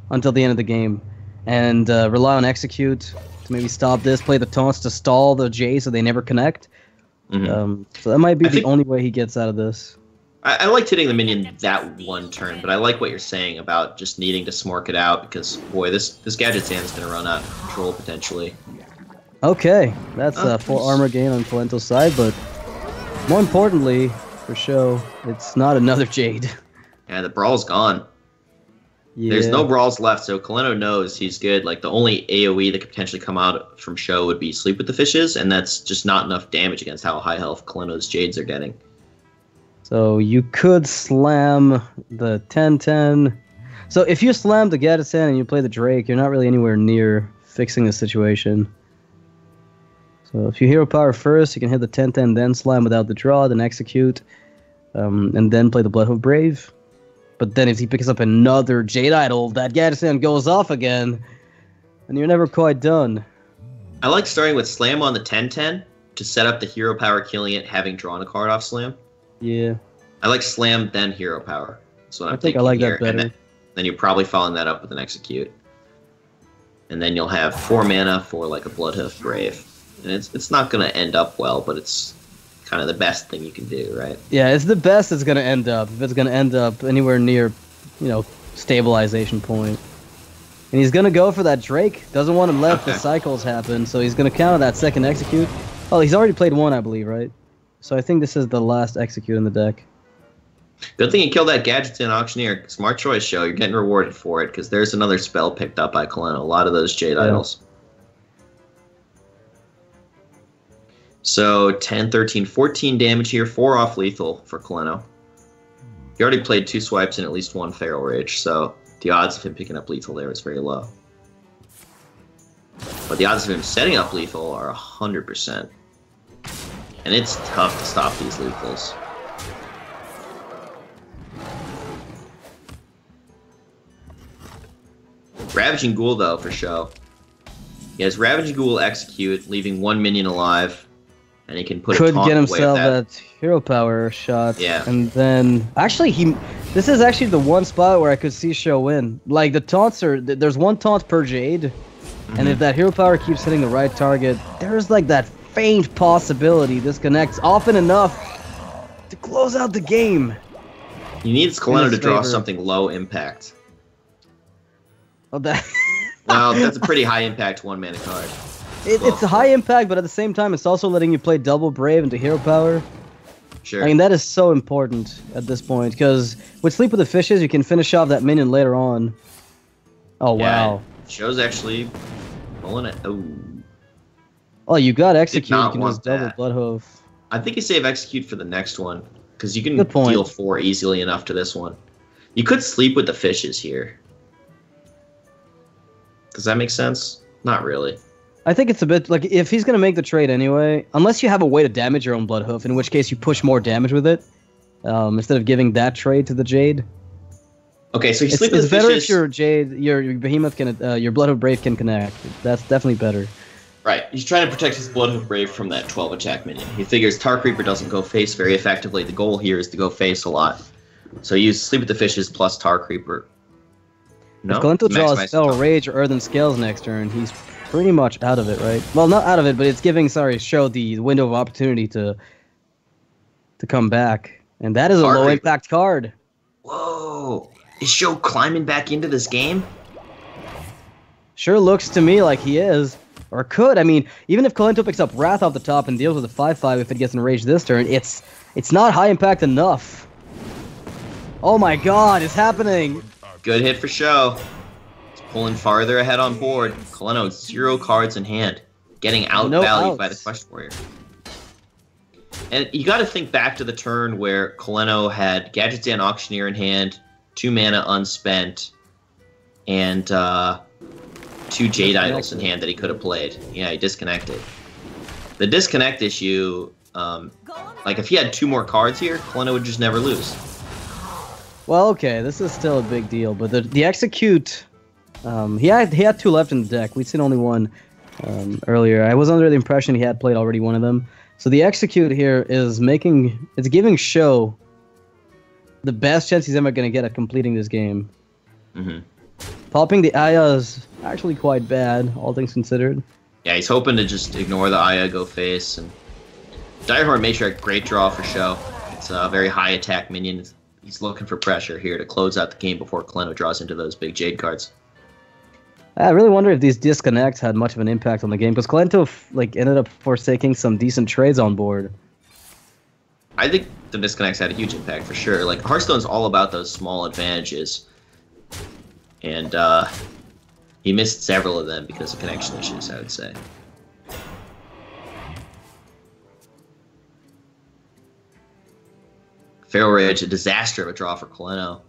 until the end of the game. And rely on Execute to maybe stop this, play the taunts to stall the J so they never connect. Mm-hmm. So that might be the only way he gets out of this. I liked hitting the minion that one turn, but I like what you're saying about just needing to smork it out, because, boy, this Gadget Sand is going to run out of control, potentially. Okay, that's a full armor gain on Kolento's side, but more importantly, for SjoW, it's not another Jade. Yeah, the Brawl's gone. Yeah. There's no Brawls left, so Kolento knows he's good. Like, the only AoE that could potentially come out from SjoW would be Sleep with the Fishes, and that's just not enough damage against how high health Kolento's Jades are getting. So you could slam the 10/10. So if you slam the Gadison and you play the Drake, you're not really anywhere near fixing the situation. So if you Hero Power first, you can hit the 10/10, then slam without the draw, then Execute, and then play the Bloodhoof Brave. But then if he picks up another Jade Idol, that Gadison goes off again, and you're never quite done. I like starting with Slam on the 10/10 to set up the Hero Power killing it, having drawn a card off Slam. Yeah. I like Slam, then Hero Power. That's what I'm think I thinking like here. that better. And then you're probably following that up with an Execute. And then you'll have 4 mana for like a Bloodhoof Brave. And it's not going to end up well, but it's kind of the best thing you can do, right? Yeah, it's the best it's going to end up. If it's going to end up anywhere near, you know, stabilization point. And he's going to go for that Drake. Doesn't want to let the cycles happen, so he's going to counter that second Execute. Oh, he's already played one, I believe, right? So I think this is the last Execute in the deck. Good thing you killed that Gadgeton Auctioneer. Smart choice, SjoW. You're getting rewarded for it, because there's another spell picked up by Kolento. A lot of those Jade Idols. So 10, 13, 14 damage here. 4 off lethal for Kolento. He already played 2 swipes and at least 1 Feral Rage, so the odds of him picking up lethal there is very low. But the odds of him setting up lethal are 100%. And it's tough to stop these lethals. Ravaging Ghoul, though, for SjoW. He has Ravaging Ghoul Execute, leaving 1 minion alive, and he can put a taunt get away himself with that. Hero Power shot. Yeah. And then actually This is actually the one spot where I could see SjoW win. Like, the taunts are... There's one taunt per Jade, and if that hero power keeps hitting the right target, there's like that faint possibility this connects often enough to close out the game. He needs Kolento to draw something low impact. Oh, that... Well, that's a pretty high impact 1-mana card. It's a high impact, but at the same time, it's also letting you play double Brave into hero power. Sure. I mean, that is so important at this point, because with Sleep with the Fishes, you can finish off that minion later on. Oh, yeah, wow. SjoW's actually pulling it. Oh, you got Execute. Did not You can want just double that. Bloodhoof. I think you save Execute for the next one, because you can Good point. deal 4 easily enough to this one. You could Sleep with the Fishes here. Does that make sense? Not really. I think it's a bit like if he's gonna make the trade anyway, unless you have a way to damage your own Bloodhoof, in which case you push more damage with it, instead of giving that trade to the Jade. Okay, so you Sleep with It's the better Fishes. if your Jade, your Behemoth can, your Bloodhoof Brave can connect. That's definitely better. Right, he's trying to protect his Bloodhoof Brave from that 12 attack minion. He figures Tar Creeper doesn't go face very effectively. The goal here is to go face a lot. So you use Sleep with the Fishes plus Tar Creeper. No, If Kolento draws maximize Spell the Tar- Rage or Earthen Scales next turn, he's pretty much out of it, right? Well, not out of it, but it's giving, SjoW the window of opportunity to come back. And that is a Tar Creeper. low-impact card. Whoa! Is SjoW climbing back into this game? Sure looks to me like he is. Or could. I mean, even if Kolento picks up Wrath off the top and deals with a 5/5 if it gets enraged this turn, it's not high impact enough. Oh my god, it's happening! Good hit for SjoW. He's pulling farther ahead on board. Kolento 0 cards in hand, getting outvalued by the outs. Quest Warrior. And you got to think back to the turn where Kolento had Gadget Stand Auctioneer in hand, 2 mana unspent, and 2 Jade Idols in hand that he could have played. Yeah, he disconnected. The disconnect issue, like if he had 2 more cards here, Kolento would just never lose. Well, okay, this is still a big deal, but the Execute, he had 2 left in the deck. We'd seen only one earlier. I was under the impression he had played already one of them. So the Execute here is giving SjoW the best chance he's ever going to get at completing this game. Mm-hmm. Popping the Aya is actually quite bad, all things considered. Yeah, he's hoping to just ignore the Aya, go face, and Direhorn Matriarch, great draw for SjoW. It's a very high attack minion. He's looking for pressure here to close out the game before Kolento draws into those big Jade cards. I really wonder if these disconnects had much of an impact on the game, because Kolento ended up forsaking some decent trades on board. I think the disconnects had a huge impact for sure. Like, Hearthstone's all about those small advantages. And he missed several of them because of connection issues, I would say. Feral Rage, a disaster of a draw for Kolento.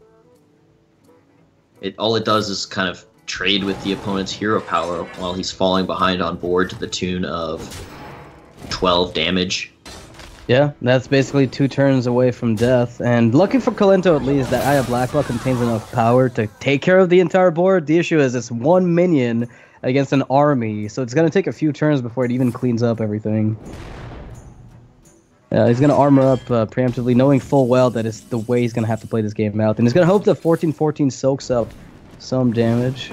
All it does is kind of trade with the opponent's hero power while he's falling behind on board to the tune of 12 damage. Yeah, that's basically 2 turns away from death. And lucky for Kolento at least, that Aya Blacklock contains enough power to take care of the entire board. The issue is it's 1 minion against an army, so it's going to take a few turns before it even cleans up everything. He's going to armor up preemptively, knowing full well that it's the way he's going to have to play this game out. And he's going to hope that 14/14 soaks up some damage.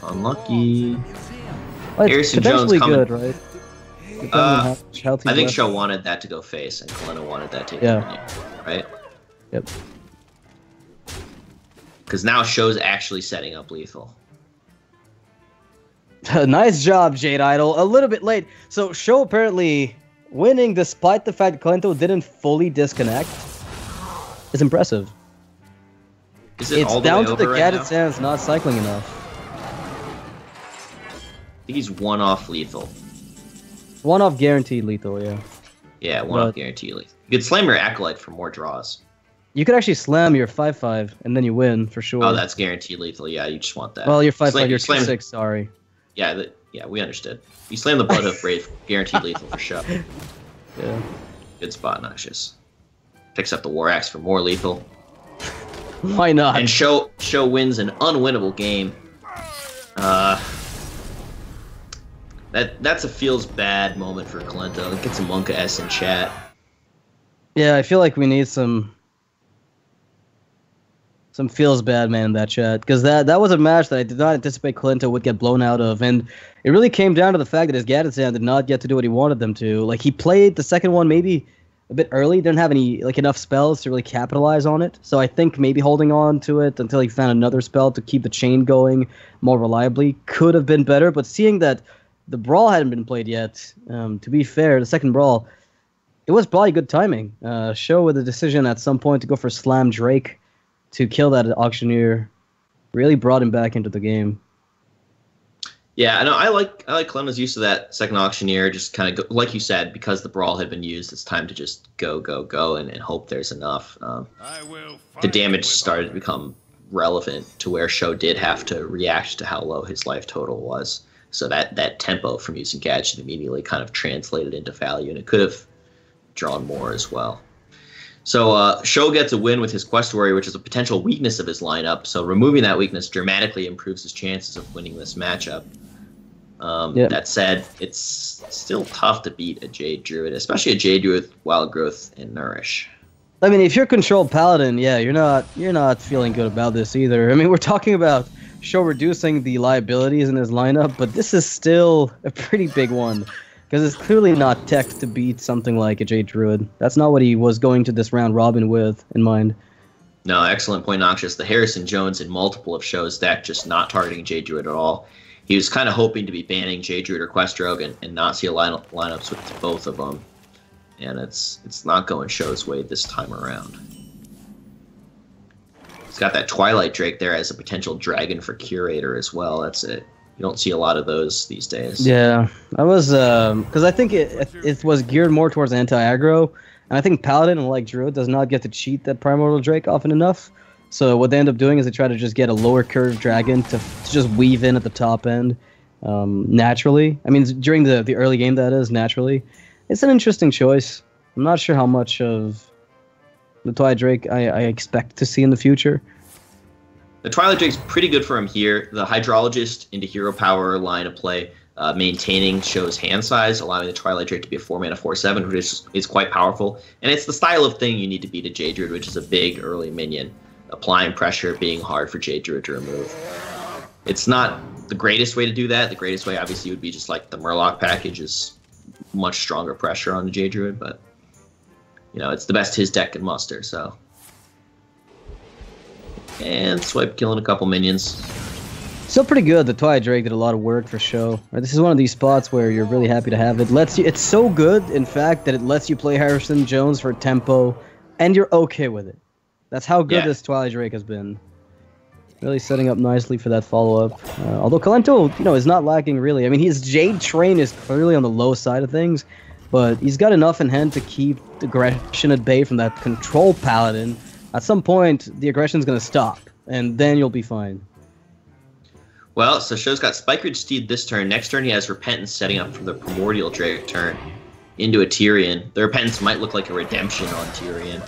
Unlucky. Well, it's Harrison potentially Jones coming. good, right? Depending on how much health he's I think left. SjoW wanted that to go face, and Kolento wanted that to take Yeah. minion, right? Yep. Because now SjoW's actually setting up lethal. Nice job, Jade Idol. A little bit late. So SjoW apparently winning despite the fact that Kolento didn't fully disconnect is impressive. Is it It's all the down way to over the right Gadget now? Sands not cycling enough. I think he's 1 off lethal. 1 off guaranteed lethal, yeah. Yeah, 1 off But- guarantee lethal. You could slam your Acolyte for more draws. You could actually slam your 5/5 and then you win for sure. Oh, that's guaranteed lethal. Yeah, you just want that. Well, your 5/5, Slam- your slam- 2/6, sorry. Yeah, yeah, we understood. You slam the Bloodhoof Brave, guaranteed lethal for SjoW. Yeah. Good spot, Noxious. Picks up the War Axe for more lethal. Why not? And SjoW wins an unwinnable game. That's a feels bad moment for Kolento. Get some Monka S in chat. Yeah, I feel like we need some some feels bad man in that chat, because that was a match that I did not anticipate Kolento would get blown out of, and it really came down to the fact that his Gadgetzan did not get to do what he wanted them to. Like, he played the second one maybe a bit early, didn't have any enough spells to really capitalize on it. So I think maybe holding on to it until he found another spell to keep the chain going more reliably could have been better. But seeing that the brawl hadn't been played yet, to be fair, the second brawl, it was probably good timing. SjoW with a decision at some point to go for Slam Drake to kill that auctioneer really brought him back into the game. Yeah, I know. I like Kolento's use of that second auctioneer. Just kind of like you said, because the brawl had been used, it's time to just go and hope there's enough. The damage started to become relevant to where SjoW did have to react to how low his life total was. So that tempo from using Gadget immediately kind of translated into value, and it could have drawn more as well. So SjoW gets a win with his Quest Warrior, which is a potential weakness of his lineup. So removing that weakness dramatically improves his chances of winning this matchup. That said, it's still tough to beat a Jade Druid, especially a Jade Druid with Wild Growth and Nourish. I mean, if you're controlled Paladin, yeah, you're not feeling good about this either. I mean, we're talking about SjoW reducing the liabilities in his lineup, but this is still a pretty big one. Because it's clearly not tech to beat something like a Jade Druid. That's not what he was going to this round robin with in mind. No, excellent point, Noxious. The Harrison Jones in multiple of SjoW's deck just not targeting Jade Druid at all. He was kind of hoping to be banning Jade Druid or Quest Rogue and not see a lineups with both of them. And it's not going SjoW's way this time around. He's got that Twilight Drake there as a potential dragon for Curator as well. That's it. You don't see a lot of those these days. Yeah, I was because I think it was geared more towards anti-aggro, and I think Paladin, like Druid, does not get to cheat that Primordial Drake often enough. So what they end up doing is they try to just get a lower curve dragon to just weave in at the top end naturally. I mean, during the early game, that is, naturally. It's an interesting choice. I'm not sure how much of the Twilight Drake I expect to see in the future. The Twilight Drake's pretty good for him here. The Hydrologist into Hero Power line of play, maintaining SjoW's hand size, allowing the Twilight Drake to be a 4-mana 4/7, which is quite powerful. And it's the style of thing you need to beat a Jade Druid, which is a big early minion. Applying pressure, being hard for Jade Druid to remove. It's not the greatest way to do that. The greatest way, obviously, would be just like the Murloc package is much stronger pressure on the Jade Druid, but you know, it's the best his deck can muster, so. And swipe, killing a couple minions. Still pretty good. The Twilight Drake did a lot of work for SjoW. Right, this is one of these spots where you're really happy to have it. It's so good, in fact, that it lets you play Harrison Jones for tempo, and you're okay with it. That's how good this Twilight Drake has been. Really setting up nicely for that follow-up. Although Kolento, is not lacking really. I mean, his Jade Train is clearly on the low side of things, but he's got enough in hand to keep the aggression at bay from that control Paladin. At some point, the aggression's going to stop, and then you'll be fine. Well, so SjoW's got Spikeridge Steed this turn. Next turn, he has Repentance setting up for the Primordial Drake turn into a Tyrion. The Repentance might look like a redemption on Tyrion.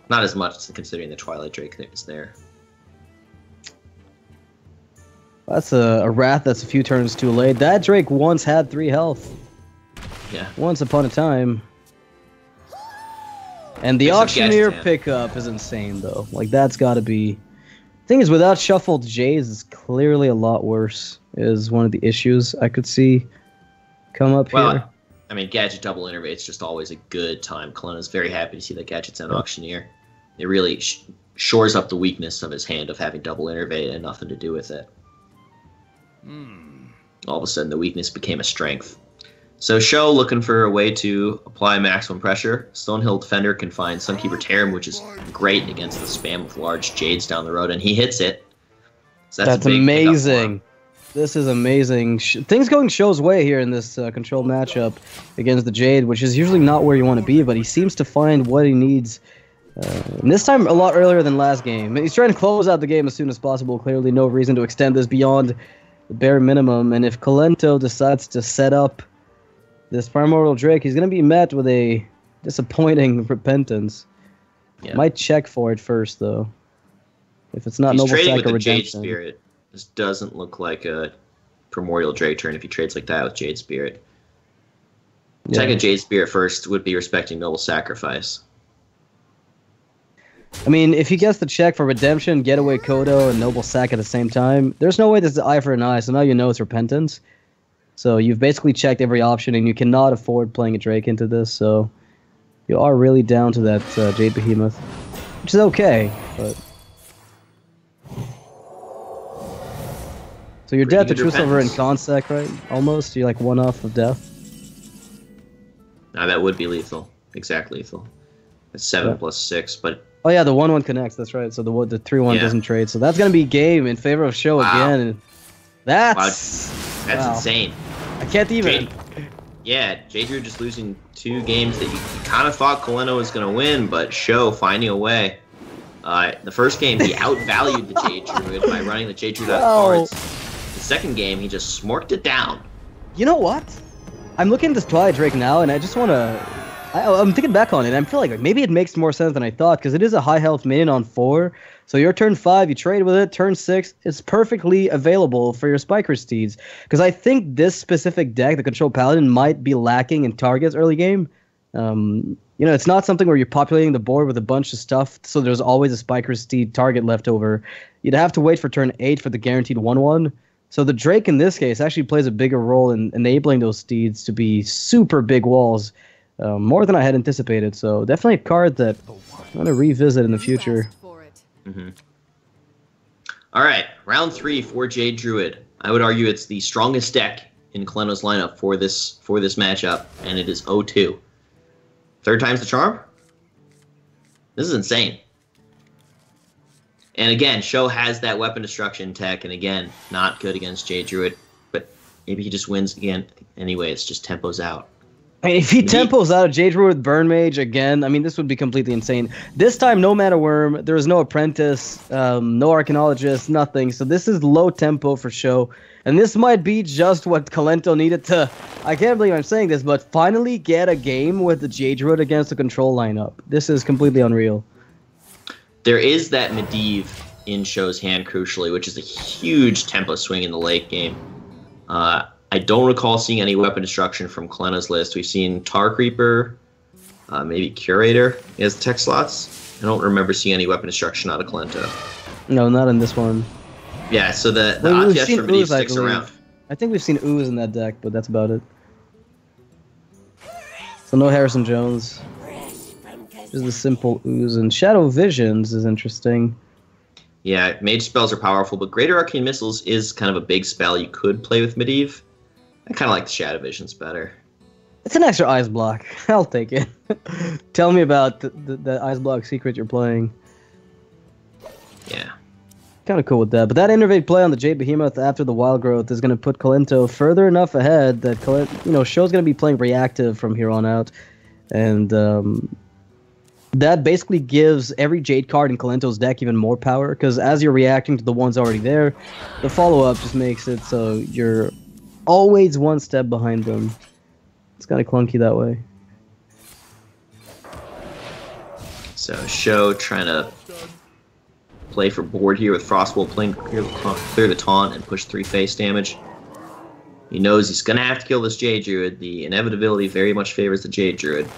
Not as much considering the Twilight Drake that is there. That's a Wrath that's a few turns too late. That Drake once had 3 health. Yeah. Once upon a time. And the Auctioneer pickup is insane, though. Like, that's got to be... Thing is, without shuffled Jays, it's clearly a lot worse, is one of the issues I could see come up here. I mean, Gadget double innervate's just always a good time. Kolento's very happy to see that Gadget's an Auctioneer. It really shores up the weakness of his hand of having double innervate and nothing to do with it. All of a sudden, the weakness became a strength. So SjoW looking for a way to apply maximum pressure. Stonehill Defender can find Sunkeeper Tarim, which is great against the spam with large Jades down the road, and he hits it. So that's amazing. This is amazing. Things going SjoW's way here in this control matchup against the Jade, which is usually not where you want to be, but he seems to find what he needs. And this time a lot earlier than last game. He's trying to close out the game as soon as possible. Clearly no reason to extend this beyond the bare minimum. And if Kolento decides to set up this Primordial Drake, he's going to be met with a disappointing Repentance. Yeah. Might check for it first, though. If it's not Noble Sack or Redemption. He's trading with the Jade Spirit. This doesn't look like a Primordial Drake turn if he trades like that with Jade Spirit. Taking Jade Spirit first would be respecting Noble Sacrifice. I mean, if he gets the check for Redemption, Getaway Kodo, and Noble Sack at the same time, there's no way this is eye for an eye, so now you know it's Repentance. So you've basically checked every option, and you cannot afford playing a Drake into this, so you are really down to that Jade Behemoth, which is okay, but... So you're dead to True Silver and Consec, right? Almost? You're like one off of death? Nah, that would be lethal. Exact lethal. It's 7 plus 6, but... Oh yeah, the 1/1 connects, that's right. So the 3/1 doesn't trade. So that's going to be game in favor of SjoW again. And that's insane. I can't even... Jade Druid just losing 2 games that you kind of thought Kolento was going to win, but SjoW finding a way. The first game, he outvalued the Jade Druid by running the Jade Druid out of cards. The second game, he just smorked it down. You know what? I'm looking at this Twilight Drake now, and I just want to... I'm thinking back on it, and I feel like maybe it makes more sense than I thought, because it is a high health minion on 4. So your turn 5, you trade with it. Turn 6, it's perfectly available for your Spiker Steeds. Because I think this specific deck, the Control Paladin, might be lacking in targets early game. You know, it's not something where you're populating the board with a bunch of stuff, so there's always a Spiker Steed target left over. You'd have to wait for turn 8 for the guaranteed 1/1. So the Drake in this case actually plays a bigger role in enabling those steeds to be super big walls. More than I had anticipated, so definitely a card that I'm going to revisit in the future. All right, round 3 for Jade Druid. I would argue it's the strongest deck in Kolento's lineup for this matchup, and it is 0-2. 3rd time's the charm? This is insane. And again, SjoW has that weapon destruction tech, and again, not good against Jade Druid, but maybe he just wins again. Anyway, it's just tempos out. I mean, if he tempos out a Jade Druid with Burn Mage again, I mean, this would be completely insane. This time, no Mana Worm, there is no Apprentice, no Arcanologist, nothing. So this is low tempo for SjoW. And this might be just what Kolento needed to, I can't believe I'm saying this, but finally get a game with the Jade Druid against the control lineup. This is completely unreal. There is that Medivh in SjoW's hand, crucially, which is a huge tempo swing in the late game. I don't recall seeing any weapon destruction from Kolento's list. We've seen Tar Creeper, maybe Curator as tech slots. I don't remember seeing any weapon destruction out of Kolento. No, not in this one. Yeah, so the RTS for Medivh sticks around. I think we've seen Ooze in that deck, but that's about it. So no Harrison Jones. Just the simple Ooze. And Shadow Visions is interesting. Yeah, Mage spells are powerful, but Greater Arcane Missiles is kind of a big spell you could play with Medivh. I kind of like the Shadow Visions better. It's an extra Ice Block. I'll take it. Tell me about the Ice Block secret you're playing. Yeah. Kind of cool with that. But that Innervate play on the Jade Behemoth after the Wild Growth is going to put Kolento further enough ahead that SjoW's going to be playing reactive from here on out. And that basically gives every Jade card in Kolento's deck even more power, because as you're reacting to the ones already there, the follow-up just makes it so you're always one step behind them. It's kind of clunky that way. So SjoW trying to play for board here with Frostbolt, playing clear the taunt and push 3 face damage. He knows he's going to have to kill this Jade Druid. The inevitability very much favors the Jade Druid.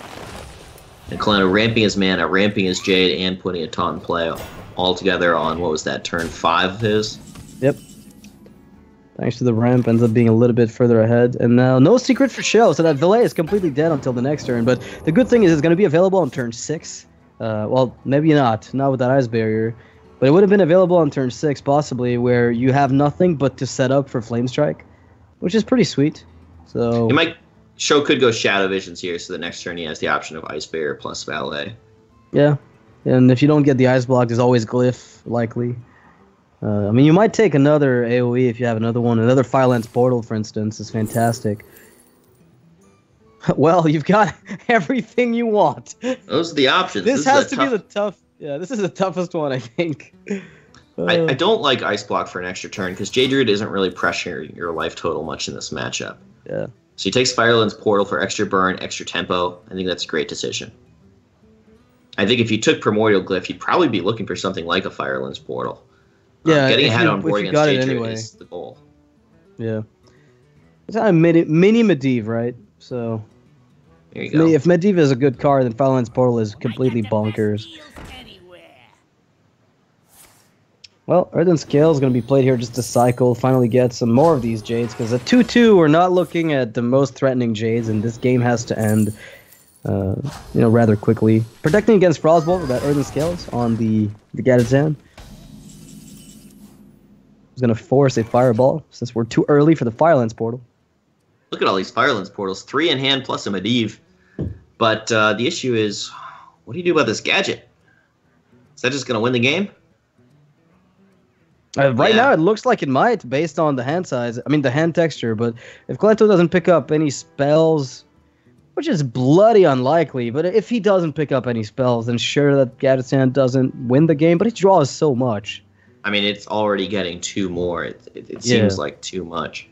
And Kolento ramping his mana, ramping his Jade, and putting a taunt in play all together on, what was that, turn 5 of his? Yep. Thanks to the ramp, ends up being a little bit further ahead. And now, no secret for SjoW, so that Valet is completely dead until the next turn. But the good thing is it's going to be available on turn 6. Well, maybe not with that Ice Barrier. But it would have been available on turn 6, possibly, where you have nothing but to set up for Flame Strike, which is pretty sweet. So SjoW could go Shadow Visions here, so the next turn he has the option of Ice Barrier plus Valet. Yeah, and if you don't get the Ice Block, there's always Glyph, likely. I mean, you might take another AoE if you have another one. Another Firelands Portal, for instance, is fantastic. Well, you've got everything you want. Those are the options. This has to be the tough... Yeah, this is the toughest one, I think. I don't like Ice Block for an extra turn, because Jade Druid isn't really pressuring your life total much in this matchup. Yeah. So he takes Firelands Portal for extra burn, extra tempo. I think that's a great decision. I think if you took Primordial Glyph, you'd probably be looking for something like a Firelands Portal. Yeah, getting ahead on board against Jade Druid is the goal. Yeah. It's kind of mini Medivh, right? So there you go. If Medivh is a good card, then Firelands Portal is completely bonkers. Well, Earthen Scale is going to be played here just to cycle, finally get some more of these Jades, because at 2-2, we're not looking at the most threatening Jades, and this game has to end, rather quickly. Protecting against Frostbolt with that Earthen Scales on the Gadgetzan. He's going to force a Fireball, since we're too early for the Firelands portal. Look at all these Firelands portals. 3 in hand plus a Medivh. But the issue is, what do you do about this gadget? Is that just going to win the game? Right now, it looks like it might, based on the hand size. I mean, the hand texture. But if Kolento doesn't pick up any spells, which is bloody unlikely, but if he doesn't pick up any spells, then sure, that Gadgetzan doesn't win the game. But he draws so much. I mean, it's already getting 2 more. It seems like too much.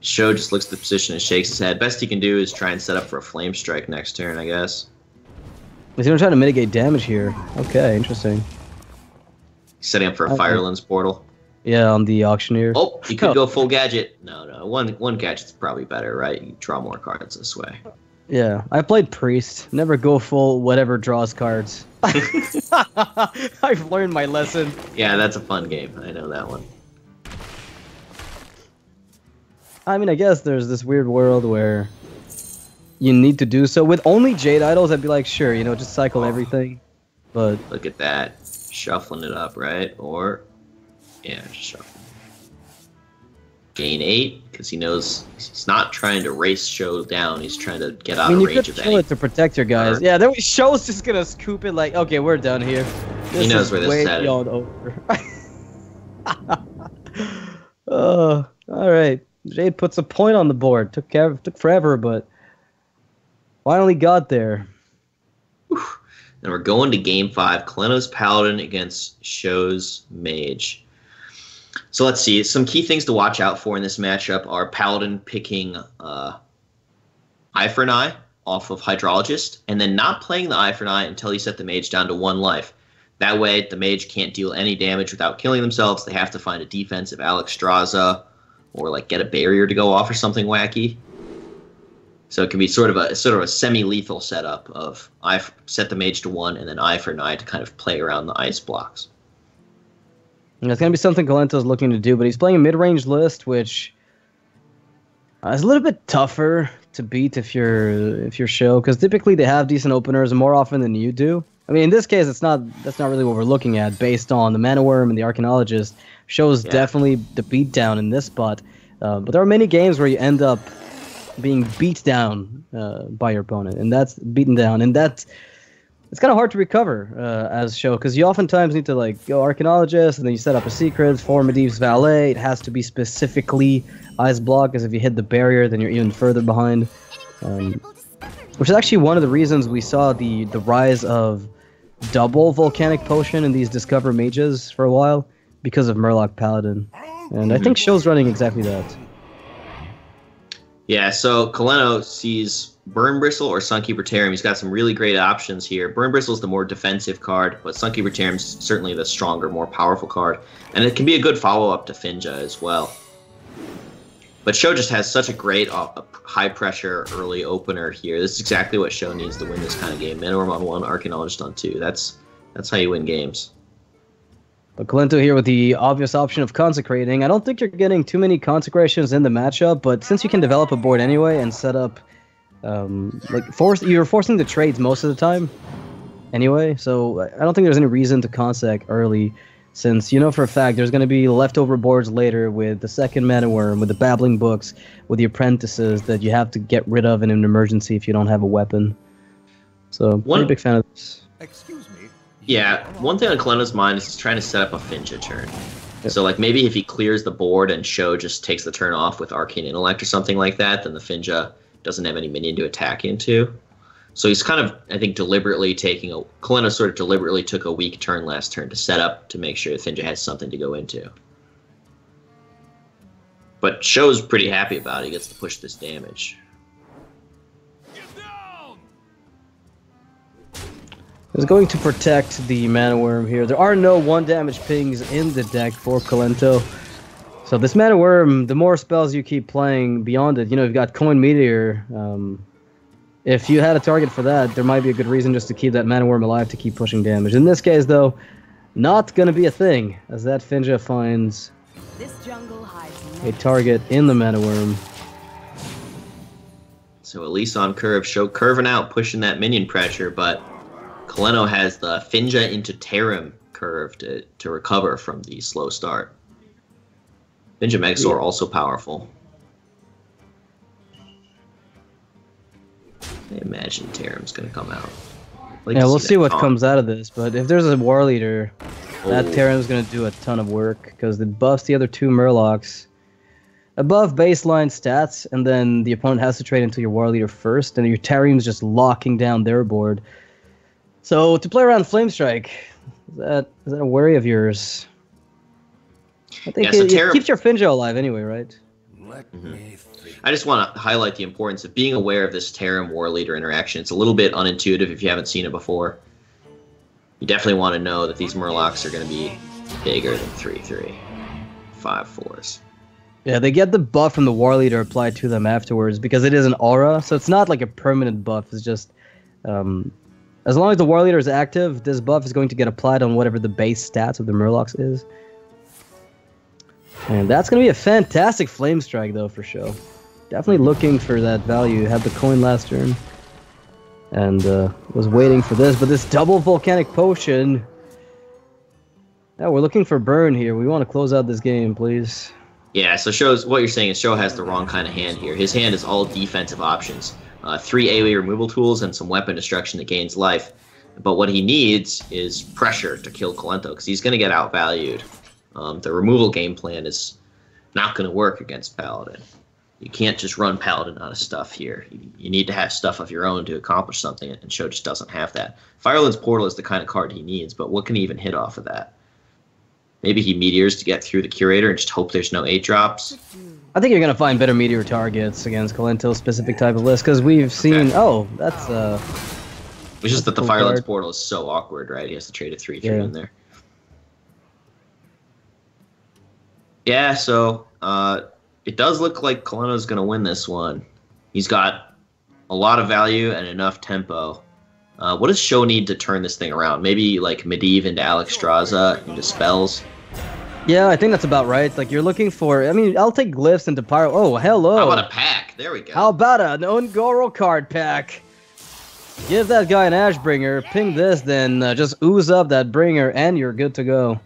SjoW just looks at the position and shakes his head. Best he can do is try and set up for a Flame Strike next turn, I guess. He's going to try to mitigate damage here. Okay, interesting. Setting up for a Firelands portal. Yeah, on the Auctioneer. Oh, he could go full gadget. No. One gadget's probably better, right? You draw more cards this way. Yeah, I played Priest. Never go full whatever draws cards. I've learned my lesson. Yeah, that's a fun game. I know that one. I mean, I guess there's this weird world where you need to do so. With only Jade Idols, I'd be like, sure, just cycle everything. But look at that. Shuffling it up, right? Or, yeah, just shuffling. Gain 8, because he knows he's not trying to race SjoW down. He's trying to get out of range of kill it to protect your guys. Yeah, then SjoW's just going to scoop it like, okay, we're done here. He knows where this is headed. Over. Oh, all right. Jade puts a point on the board. Took forever, but finally got there. And we're going to Game 5. Kolento's Paladin against SjoW's Mage. So let's see. Some key things to watch out for in this matchup are Paladin picking Eye for an Eye off of Hydrologist, and then not playing the Eye for an Eye until you set the Mage down to 1 life. That way, the Mage can't deal any damage without killing themselves. They have to find a defensive Alexstrasza, or get a barrier to go off or something wacky. So it can be sort of a semi-lethal setup of set the Mage to 1 and then Eye for an Eye to kind of play around the ice blocks. And it's going to be something Kolento's looking to do, but he's playing a mid-range list, which is a little bit tougher to beat if you're SjoW, because typically they have decent openers more often than you do. I mean, in this case, that's not really what we're looking at based on the Mana Worm and the Archaeologist. SjoW's definitely the beatdown in this spot, but there are many games where you end up being beat down by your opponent, and that's beaten down, and it's kind of hard to recover as SjoW, because you oftentimes need to go Archaeologist, and then you set up a secret for Medivh's Valet. It has to be specifically Ice Block, because if you hit the barrier, then you're even further behind. Which is actually one of the reasons we saw the rise of double Volcanic Potion in these Discover Mages for a while, because of Murloc Paladin. And I think SjoW's running exactly that. Yeah, so Kolento sees Burn Bristle or Sunkeeper Tarim. He's got some really great options here. Burn Bristle is the more defensive card, but Sunkeeper Tarim's certainly the stronger, more powerful card. And it can be a good follow-up to Finja as well. But SjoW just has such a great high-pressure early opener here. This is exactly what SjoW needs to win this kind of game. Mana Worm on 1, Archaeologist on 2. That's how you win games. But Kolento here with the obvious option of Consecrating. I don't think you're getting too many Consecrations in the matchup, but since you can develop a board anyway and set up, you're forcing the trades most of the time anyway, so I don't think there's any reason to Consec early, since you know for a fact there's going to be leftover boards later with the second Mana Worm, with the Babbling Books, with the Apprentices that you have to get rid of in an emergency if you don't have a weapon. So, pretty big fan of this. Excuse me. Yeah, one thing on Kolento's mind is he's trying to set up a Finja turn. Yep. So maybe if he clears the board and SjoW just takes the turn off with Arcane Intellect or something like that, then the Finja doesn't have any minion to attack into. So he's kind of, I think, Kolento sort of deliberately took a weak turn last turn to set up to make sure the Finja has something to go into. But SjoW's pretty happy about it. He gets to push this damage. Is going to protect the Mana Worm here. There are no 1-damage pings in the deck for Kolento. So this Mana Worm, the more spells you keep playing beyond it, you've got Coin Meteor. If you had a target for that, there might be a good reason just to keep that Mana Worm alive to keep pushing damage. In this case, though, not going to be a thing, as that Finja finds This jungle hides a target in the Mana Worm. So Elise on curve, SjoW curving out, pushing that minion pressure, but Kolento has the Finja into Tarim curve to recover from the slow start. Finja Megazord also powerful. I imagine Tarim's going to come out. Yeah, we'll see what comes out of this, but if there's a War Leader, that Tarim's going to do a ton of work, because it buffs the other two Murlocs above baseline stats, and then the opponent has to trade into your War Leader first, and your Tarim's just locking down their board. So, to play around Flamestrike, is that a worry of yours? I think it keeps your Finja alive anyway, right? Let me think. I just want to highlight the importance of being aware of this Tarim War Leader interaction. It's a little bit unintuitive if you haven't seen it before. You definitely want to know that these Murlocs are going to be bigger than 3/3, 5/4s. Yeah, they get the buff from the War Leader applied to them afterwards because it is an aura, so it's not like a permanent buff. It's just, as long as the War Leader is active, this buff is going to get applied on whatever the base stats of the Murlocs is. And that's going to be a fantastic Flame Strike, though, for SjoW. Definitely looking for that value. Had the coin last turn. And was waiting for this. But this double Volcanic Potion... Yeah, we're looking for burn here. We want to close out this game, please. Yeah, so what you're saying is SjoW has the wrong kind of hand here. His hand is all defensive options. 3 AoE removal tools and some weapon destruction that gains life. But what he needs is pressure to kill Kolento, because he's going to get outvalued. The removal game plan is not going to work against Paladin. You can't just run Paladin out of stuff here. You need to have stuff of your own to accomplish something, and SjoW just doesn't have that. Fireland's Portal is the kind of card he needs, but what can he even hit off of that? Maybe he Meteors to get through the Curator and just hope there's no 8-drops. I think you're going to find better Meteor targets against Kolento's specific type of list, because we've seen... Okay. Oh, that's... It's just that the Fireland's Portal is so awkward, right? He has to trade a 3/3 in there. Yeah, so it does look like Kolento's going to win this one. He's got a lot of value and enough tempo. What does SjoW need to turn this thing around? Maybe like Medivh into Alexstrasza into spells? Yeah, I think that's about right. Like, you're looking for... I mean, I'll take Glyphs into Pyro... Oh, hello! How about a pack? There we go. How about an Ungoro card pack? Give that guy an Ashbringer, ping this, then just ooze up that bringer, and you're good to go.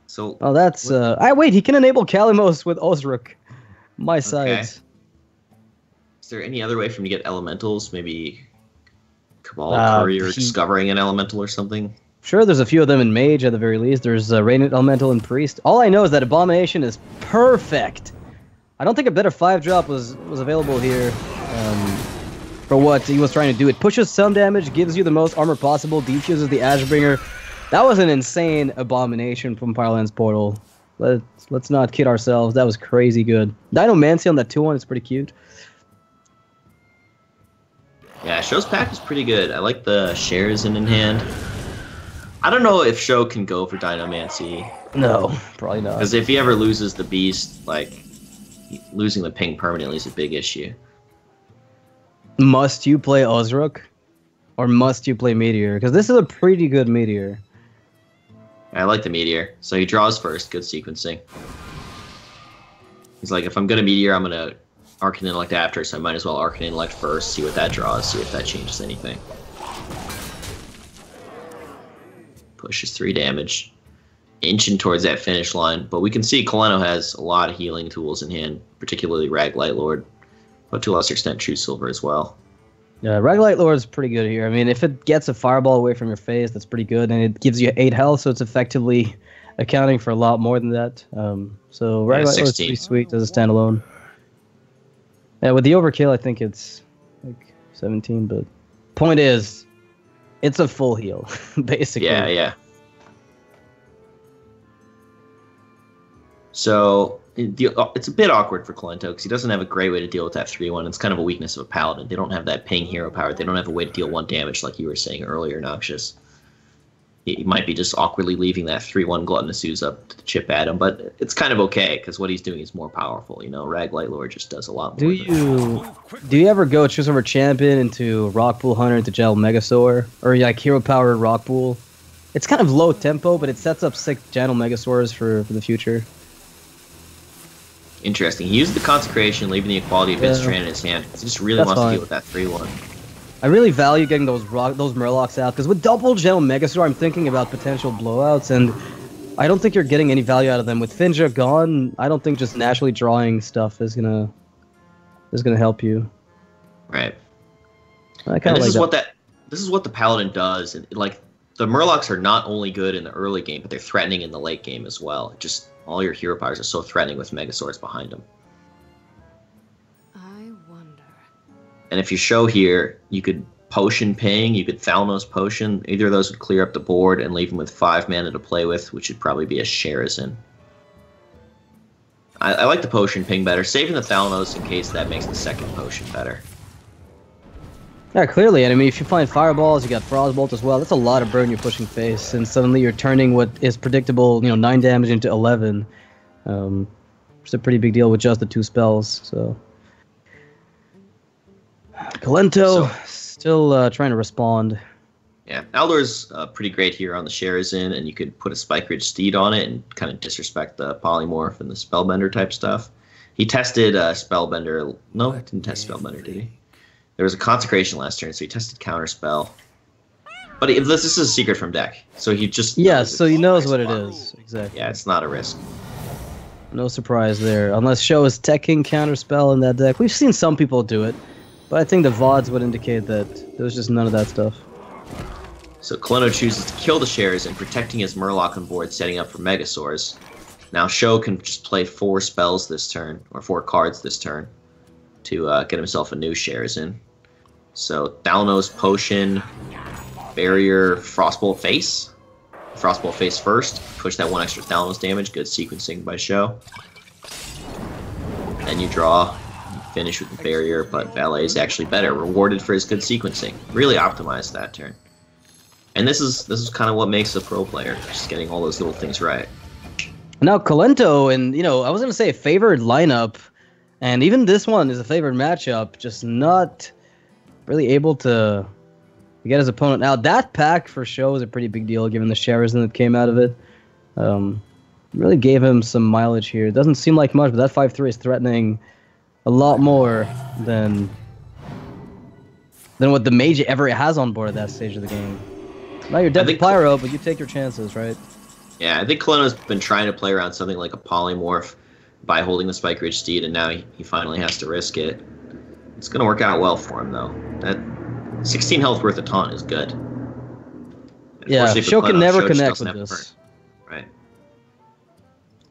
So... Oh, that's... wait, he can enable Kalimos with Osruk. My sides. Is there any other way for him to get elementals? Maybe Cabal Courier discovering an elemental or something? Sure, there's a few of them in Mage at the very least. There's Radiant Elemental and Priest. All I know is that Abomination is perfect. I don't think a better 5-drop was available here for what he was trying to do. It pushes some damage, gives you the most armor possible, defuses the Ashbringer. That was an insane Abomination from Fireland's Portal. Let's not kid ourselves. That was crazy good. Dinomancy on that 2/1 is pretty cute. Yeah, SjoW's pack is pretty good. I like the shares in hand. I don't know if SjoW can go for Dinomancy. No, probably not. Because if he ever loses the Beast, like, losing the ping permanently is a big issue. Must you play Osruk? Or must you play Meteor? Because this is a pretty good Meteor. I like the Meteor. So he draws first, good sequencing. He's like, if I'm going to Meteor, I'm going to Arcane Intellect after, so I might as well Arcane Intellect first, see what that draws, see if that changes anything. Pushes 3 damage. Inching towards that finish line. But we can see Kolento has a lot of healing tools in hand, particularly Rag Lightlord. But to a lesser extent, True Silver as well. Yeah, Rag Lightlord is pretty good here. I mean, if it gets a fireball away from your face, that's pretty good. And it gives you 8 health, so it's effectively accounting for a lot more than that. So Rag Lightlord is pretty sweet as a standalone. Yeah, with the overkill, I think it's like 17. But point is, it's a full heal, basically. Yeah. So it's a bit awkward for Kolento because he doesn't have a great way to deal with that 3/1. It's kind of a weakness of a Paladin. They don't have that ping hero power. They don't have a way to deal 1 damage like you were saying earlier, Noxious. He might be just awkwardly leaving that 3/1 Gluttonous Ooze up to chip at him, but it's kind of okay because what he's doing is more powerful. You know, Rag Lightlord just does a lot more. Do you ever go Choose Over Champion into Rockpool Hunter into Gel Megasaur? Or like hero powered Rockpool? It's kind of low tempo, but it sets up sick Channel Megasaurs for the future. Interesting. He used the Consecration, leaving the Equality of Strand in his hand. He just really wants to deal with that 3-1. I really value getting those Murlocs out, because with double Channel Megasaur, I'm thinking about potential blowouts, and I don't think you're getting any value out of them. With Finja gone, I don't think just naturally drawing stuff is gonna help you. Right. I kind of like that. This is what the Paladin does, and like the Murlocs are not only good in the early game, but they're threatening in the late game as well. Just all your hero powers are so threatening with Megasaurs behind them. I wonder. And if you show here, you could Potion Ping, you could Thalnos Potion. Either of those would clear up the board and leave him with 5 mana to play with, which would probably be a Sharazin. I like the Potion Ping better, saving the Thalnos in case that makes the second potion better. Yeah, clearly. And I mean, if you find Fireballs, you got Frostbolt as well. That's a lot of burn you're pushing face, and suddenly you're turning what is predictable, 9 damage into 11. It's a pretty big deal with just the 2 spells. So, Kolento still trying to respond. Yeah, Aldor's pretty great here on the Sharazin, and you could put a Spike Ridge Steed on it and kind of disrespect the Polymorph and the Spellbender type stuff. He tested Spellbender. No, he didn't test Spellbender, did he? There was a Consecration last turn, so he tested Counterspell. But this is a secret from deck, so he just... Yeah, so he knows what it is. Exactly. Yeah, it's not a risk. No surprise there. Unless SjoW is teching Counterspell in that deck. We've seen some people do it, but I think the VODs would indicate that there was just none of that stuff. So Kolento chooses to kill the Sharazin, protecting his Murloc on board, setting up for Megasaurs. Now SjoW can just play 4 spells this turn, or 4 cards this turn, to get himself a new Sharazin. So Thalnos Potion, Barrier, Frostbolt Face. Frostbolt Face first, push that 1 extra Thalnos damage, good sequencing by SjoW. Then you draw, you finish with the Barrier, but Valet is actually better, rewarded for his good sequencing. Really optimized that turn. And this is kind of what makes a pro player, just getting all those little things right. Now Kolento, and I was gonna say a favored lineup, and even this one is a favored matchup, just not really able to get his opponent out. That pack for SjoW is a pretty big deal given the Sharazin that came out of it. Really gave him some mileage here. It doesn't seem like much, but that 5/3 is threatening a lot more than what the Mage ever has on board at that stage of the game. Now you're dead to Pyro, but you take your chances, right? Yeah, I think Kolento's been trying to play around something like a Polymorph by holding the Spike Ridge Steed, and now he finally has to risk it. It's going to work out well for him, though. That 16 health worth of taunt is good. Yeah, SjoW can never connect with this. Right.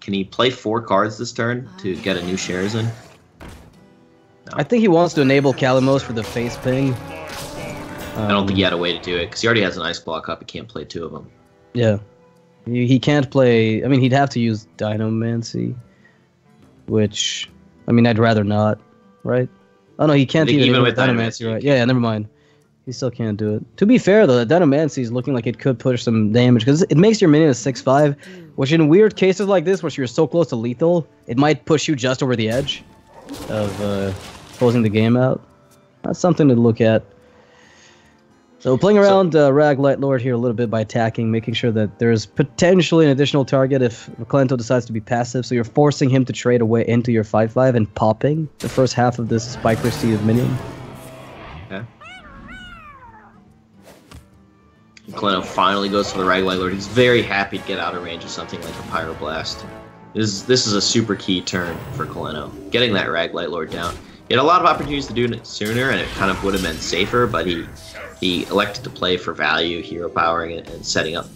Can he play 4 cards this turn to get a new Sharazin? No. I think he wants to enable Kalamos for the face ping. I don't think he had a way to do it, because he already has an Ice Block up. He can't play 2 of them. Yeah. He can't play... I mean, he'd have to use Dynamancy, which... I mean, I'd rather not, right? Oh, no, he can't even with Dynamancy, right? Yeah, never mind. He still can't do it. To be fair, though, Dynamancy is looking like it could push some damage, because it makes your minion a 6/5, which in weird cases like this, where you're so close to lethal, it might push you just over the edge of closing the game out. That's something to look at. So playing around Rag Light Lord here a little bit by attacking, making sure that there's potentially an additional target if Kolento decides to be passive. So you're forcing him to trade away into your 5/5 and popping the first half of this Spike Ridge Steed minion. Okay. Kolento finally goes for the Rag Light Lord. He's very happy to get out of range of something like a Pyroblast. This is a super key turn for Kolento, getting that Rag Light Lord down. He had a lot of opportunities to do it sooner, and it kind of would have been safer, but he elected to play for value, hero powering it, and setting up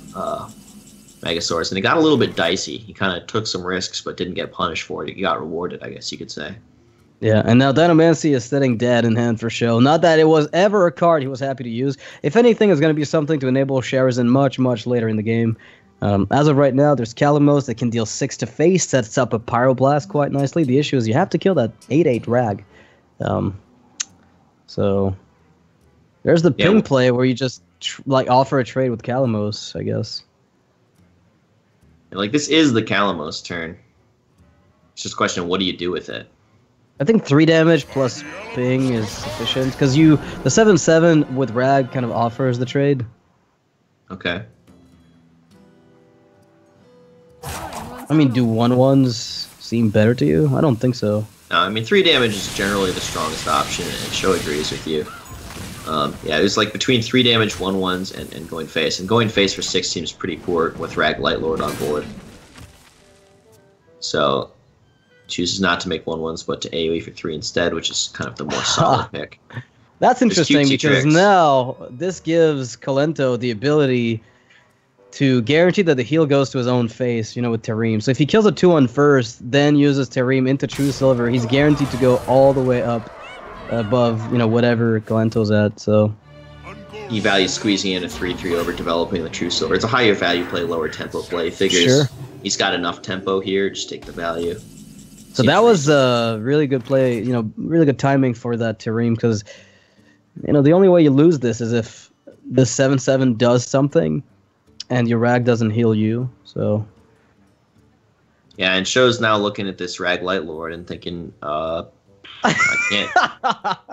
Megasaurs. And it got a little bit dicey. He kind of took some risks, but didn't get punished for it. He got rewarded, I guess you could say. Yeah, and now Dynamancy is sitting dead in hand for SjoW. Not that it was ever a card he was happy to use. If anything, it's going to be something to enable Sharazin much, much later in the game. As of right now, there's Kalamos that can deal 6 to face, sets up a Pyroblast quite nicely. The issue is you have to kill that 8/8 Rag. So there's the ping play where you just offer a trade with Kalamos, I guess. Like, this is the Kalamos turn. It's just a question of what do you do with it. I think 3 damage plus ping is sufficient, because the 7/7 with Rag kind of offers the trade. Okay. I mean, do 1/1s seem better to you? I don't think so. No, I mean 3 damage is generally the strongest option, and SjoW agrees with you. Yeah, it was like between 3 damage 1/1s and going face. And going face for 6 seems pretty poor with Rag Lightlord on board. So chooses not to make 1/1s, but to AoE for 3 instead, which is kind of the more solid pick. That's interesting because tricks. now this gives Kolento the ability to guarantee that the heal goes to his own face, with Tareem. So if he kills a 2/1 first, then uses Tareem into True Silver, he's guaranteed to go all the way up above, whatever Kolento's at. So He values squeezing in a 3/3 over developing the True Silver. It's a higher value play, lower tempo play. Figures Sure. He's got enough tempo here, just take the value. So that was a really good play, really good timing for that Tareem, because, the only way you lose this is if the 7/7 does something and your Rag doesn't heal you. So Yeah, and SjoW's now looking at this Rag Lightlord and thinking, I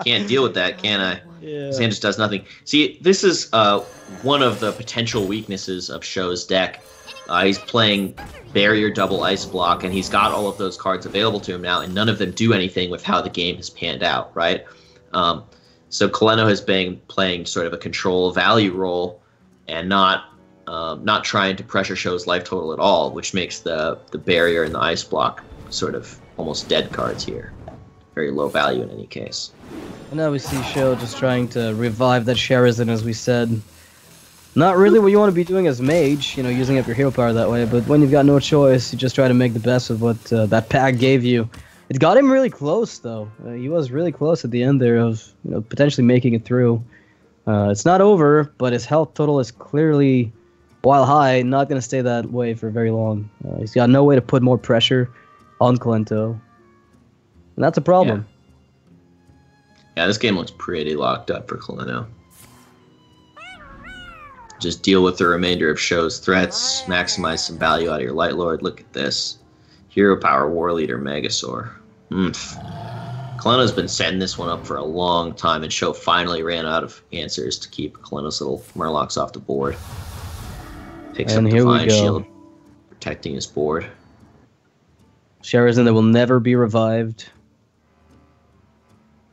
can't deal with that, can I? yeah. His hand just does nothing. See, this is one of the potential weaknesses of SjoW's deck. He's playing Barrier double Ice Block, and he's got all of those cards available to him now, and none of them do anything with how the game has panned out, right? So Kolento has been playing sort of a control value role and not trying to pressure SjoW's life total at all, which makes the Barrier and the Ice Block sort of almost dead cards here. Very low value in any case. And now we see SjoW just trying to revive that Shaman, as we said. Not really what you want to be doing as Mage, using up your hero power that way, but when you've got no choice, you just try to make the best of what that pack gave you. It got him really close, though. He was really close at the end there of potentially making it through. It's not over, but his health total is clearly, while high, not going to stay that way for very long. He's got no way to put more pressure on Kolento. And that's a problem. Yeah, this game looks pretty locked up for Kolento. Just deal with the remainder of SjoW's threats, maximize some value out of your Lightlord. Look at this. Hero Power War Leader Megasaur. Kolento's been setting this one up for a long time, and SjoW finally ran out of answers to keep Kolento's little Murlocs off the board. Picks And up here we Divine go. Shield, protecting his board. Shaman that will never be revived.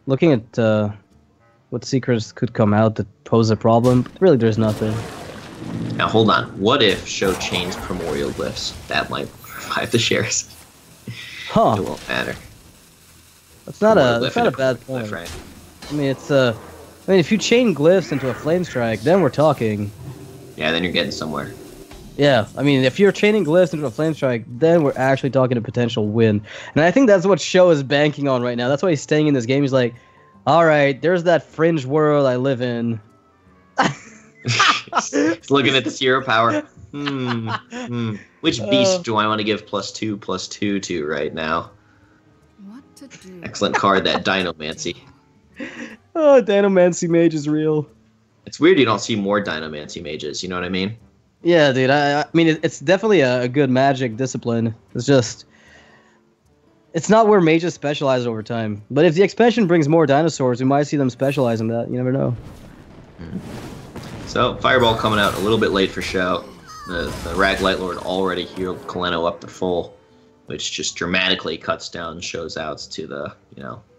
Looking at what secrets could come out that pose a problem, but really there's nothing. Now hold on. What if SjoW chains Primordial Glyphs? That might revive the shares. Huh. It won't matter. That's not Primordial a Glyph and bad Glyph, point. right? I mean, if you chain glyphs into a flame strike, then we're talking. Yeah, then you're getting somewhere. Yeah, I mean, if you're chaining glyphs into a flame strike, then we're actually talking a potential win. And I think that's what SjoW is banking on right now. That's why he's staying in this game. He's like, all right, there's that fringe world I live in. He's looking at this hero power. Which beast do I want to give +2/+2 to right now? What to do? Excellent card, that Dinomancy. Oh, Dinomancy Mage is real. It's weird you don't see more Dinomancy mages, you know what I mean? Yeah, dude. I mean, it's definitely a good magic discipline. It's just, it's not where mages specialize over time. But if the expansion brings more dinosaurs, we might see them specialize in that. You never know. So, Fireball coming out a little bit late for SjoW. The Rag Lightlord already healed Kolento up to full, which just dramatically cuts down SjoW's outs to the,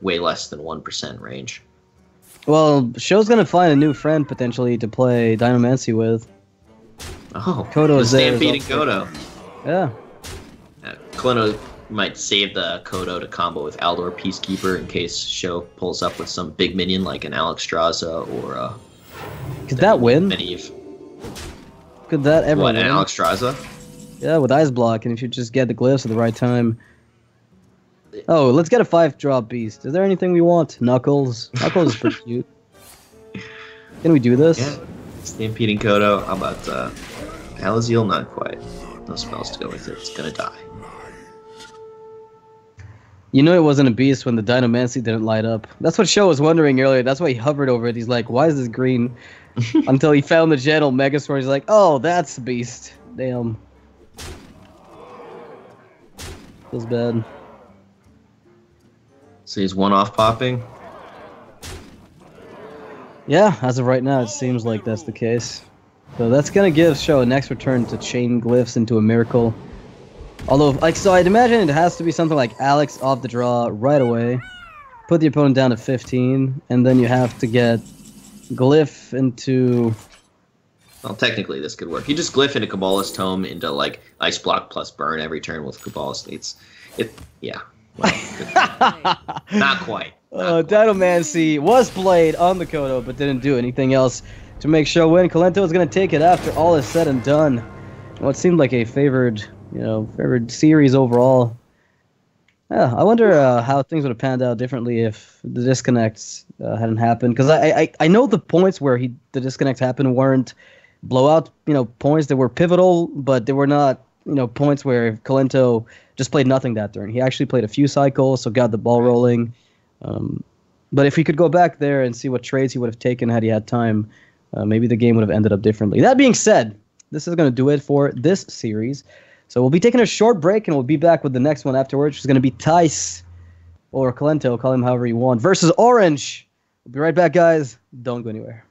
way less than 1% range. Well, SjoW's gonna find a new friend potentially to play Dinomancy with. Oh, Kodo's there as Stampeding well. Kodo. Yeah. Kolento might save the Kodo to combo with Aldor Peacekeeper in case SjoW pulls up with some big minion like an Alexstrasza or Could that win? Medivh. Could that ever What, win? an Alexstrasza? Yeah, with Ice Block, and if you just get the glyphs at the right time. Oh, let's get a 5-drop beast. Is there anything we want? Knuckles. Knuckles is pretty cute. Can we do this? Yeah. Stampeding Kodo. How about Alazeal? Not quite. No spells to go with it. It's gonna die. You know it wasn't a beast when the Dinomancy didn't light up. That's what SjoW was wondering earlier. That's why he hovered over it. He's like, why is this green? Until he found the gentle Megasaur. He's like, oh, that's the beast. Damn. Feels bad. So he's one-off popping. Yeah, as of right now, it seems like that's the case. So that's going to give SjoW a next return to chain glyphs into a miracle. Although, like, so I'd imagine it has to be something like Alex off the draw right away, put the opponent down to 15, and then you have to get Glyph into... Well, technically this could work. You just Glyph into Kabbalist Tome into, like, Ice Block plus Burn every turn with Kabbalist. Yeah. Well, not quite. Dinomancy was played on the Kodo, but didn't do anything else to make SjoW win. Kolento is going to take it after all is said and done. What seemed like a favored series overall. Yeah, I wonder how things would have panned out differently if the disconnects hadn't happened. Because I know the points where the disconnects happened weren't blowout points that were pivotal, but they were not points where Kolento just played nothing that turn. He actually played a few cycles, so got the ball rolling. But if he could go back there and see what trades he would have taken had he had time, maybe the game would have ended up differently. That being said, this is going to do it for this series. So we'll be taking a short break, and we'll be back with the next one afterwards, which is going to be Tice, or Kolento, call him however you want, versus Orange. We'll be right back, guys. Don't go anywhere.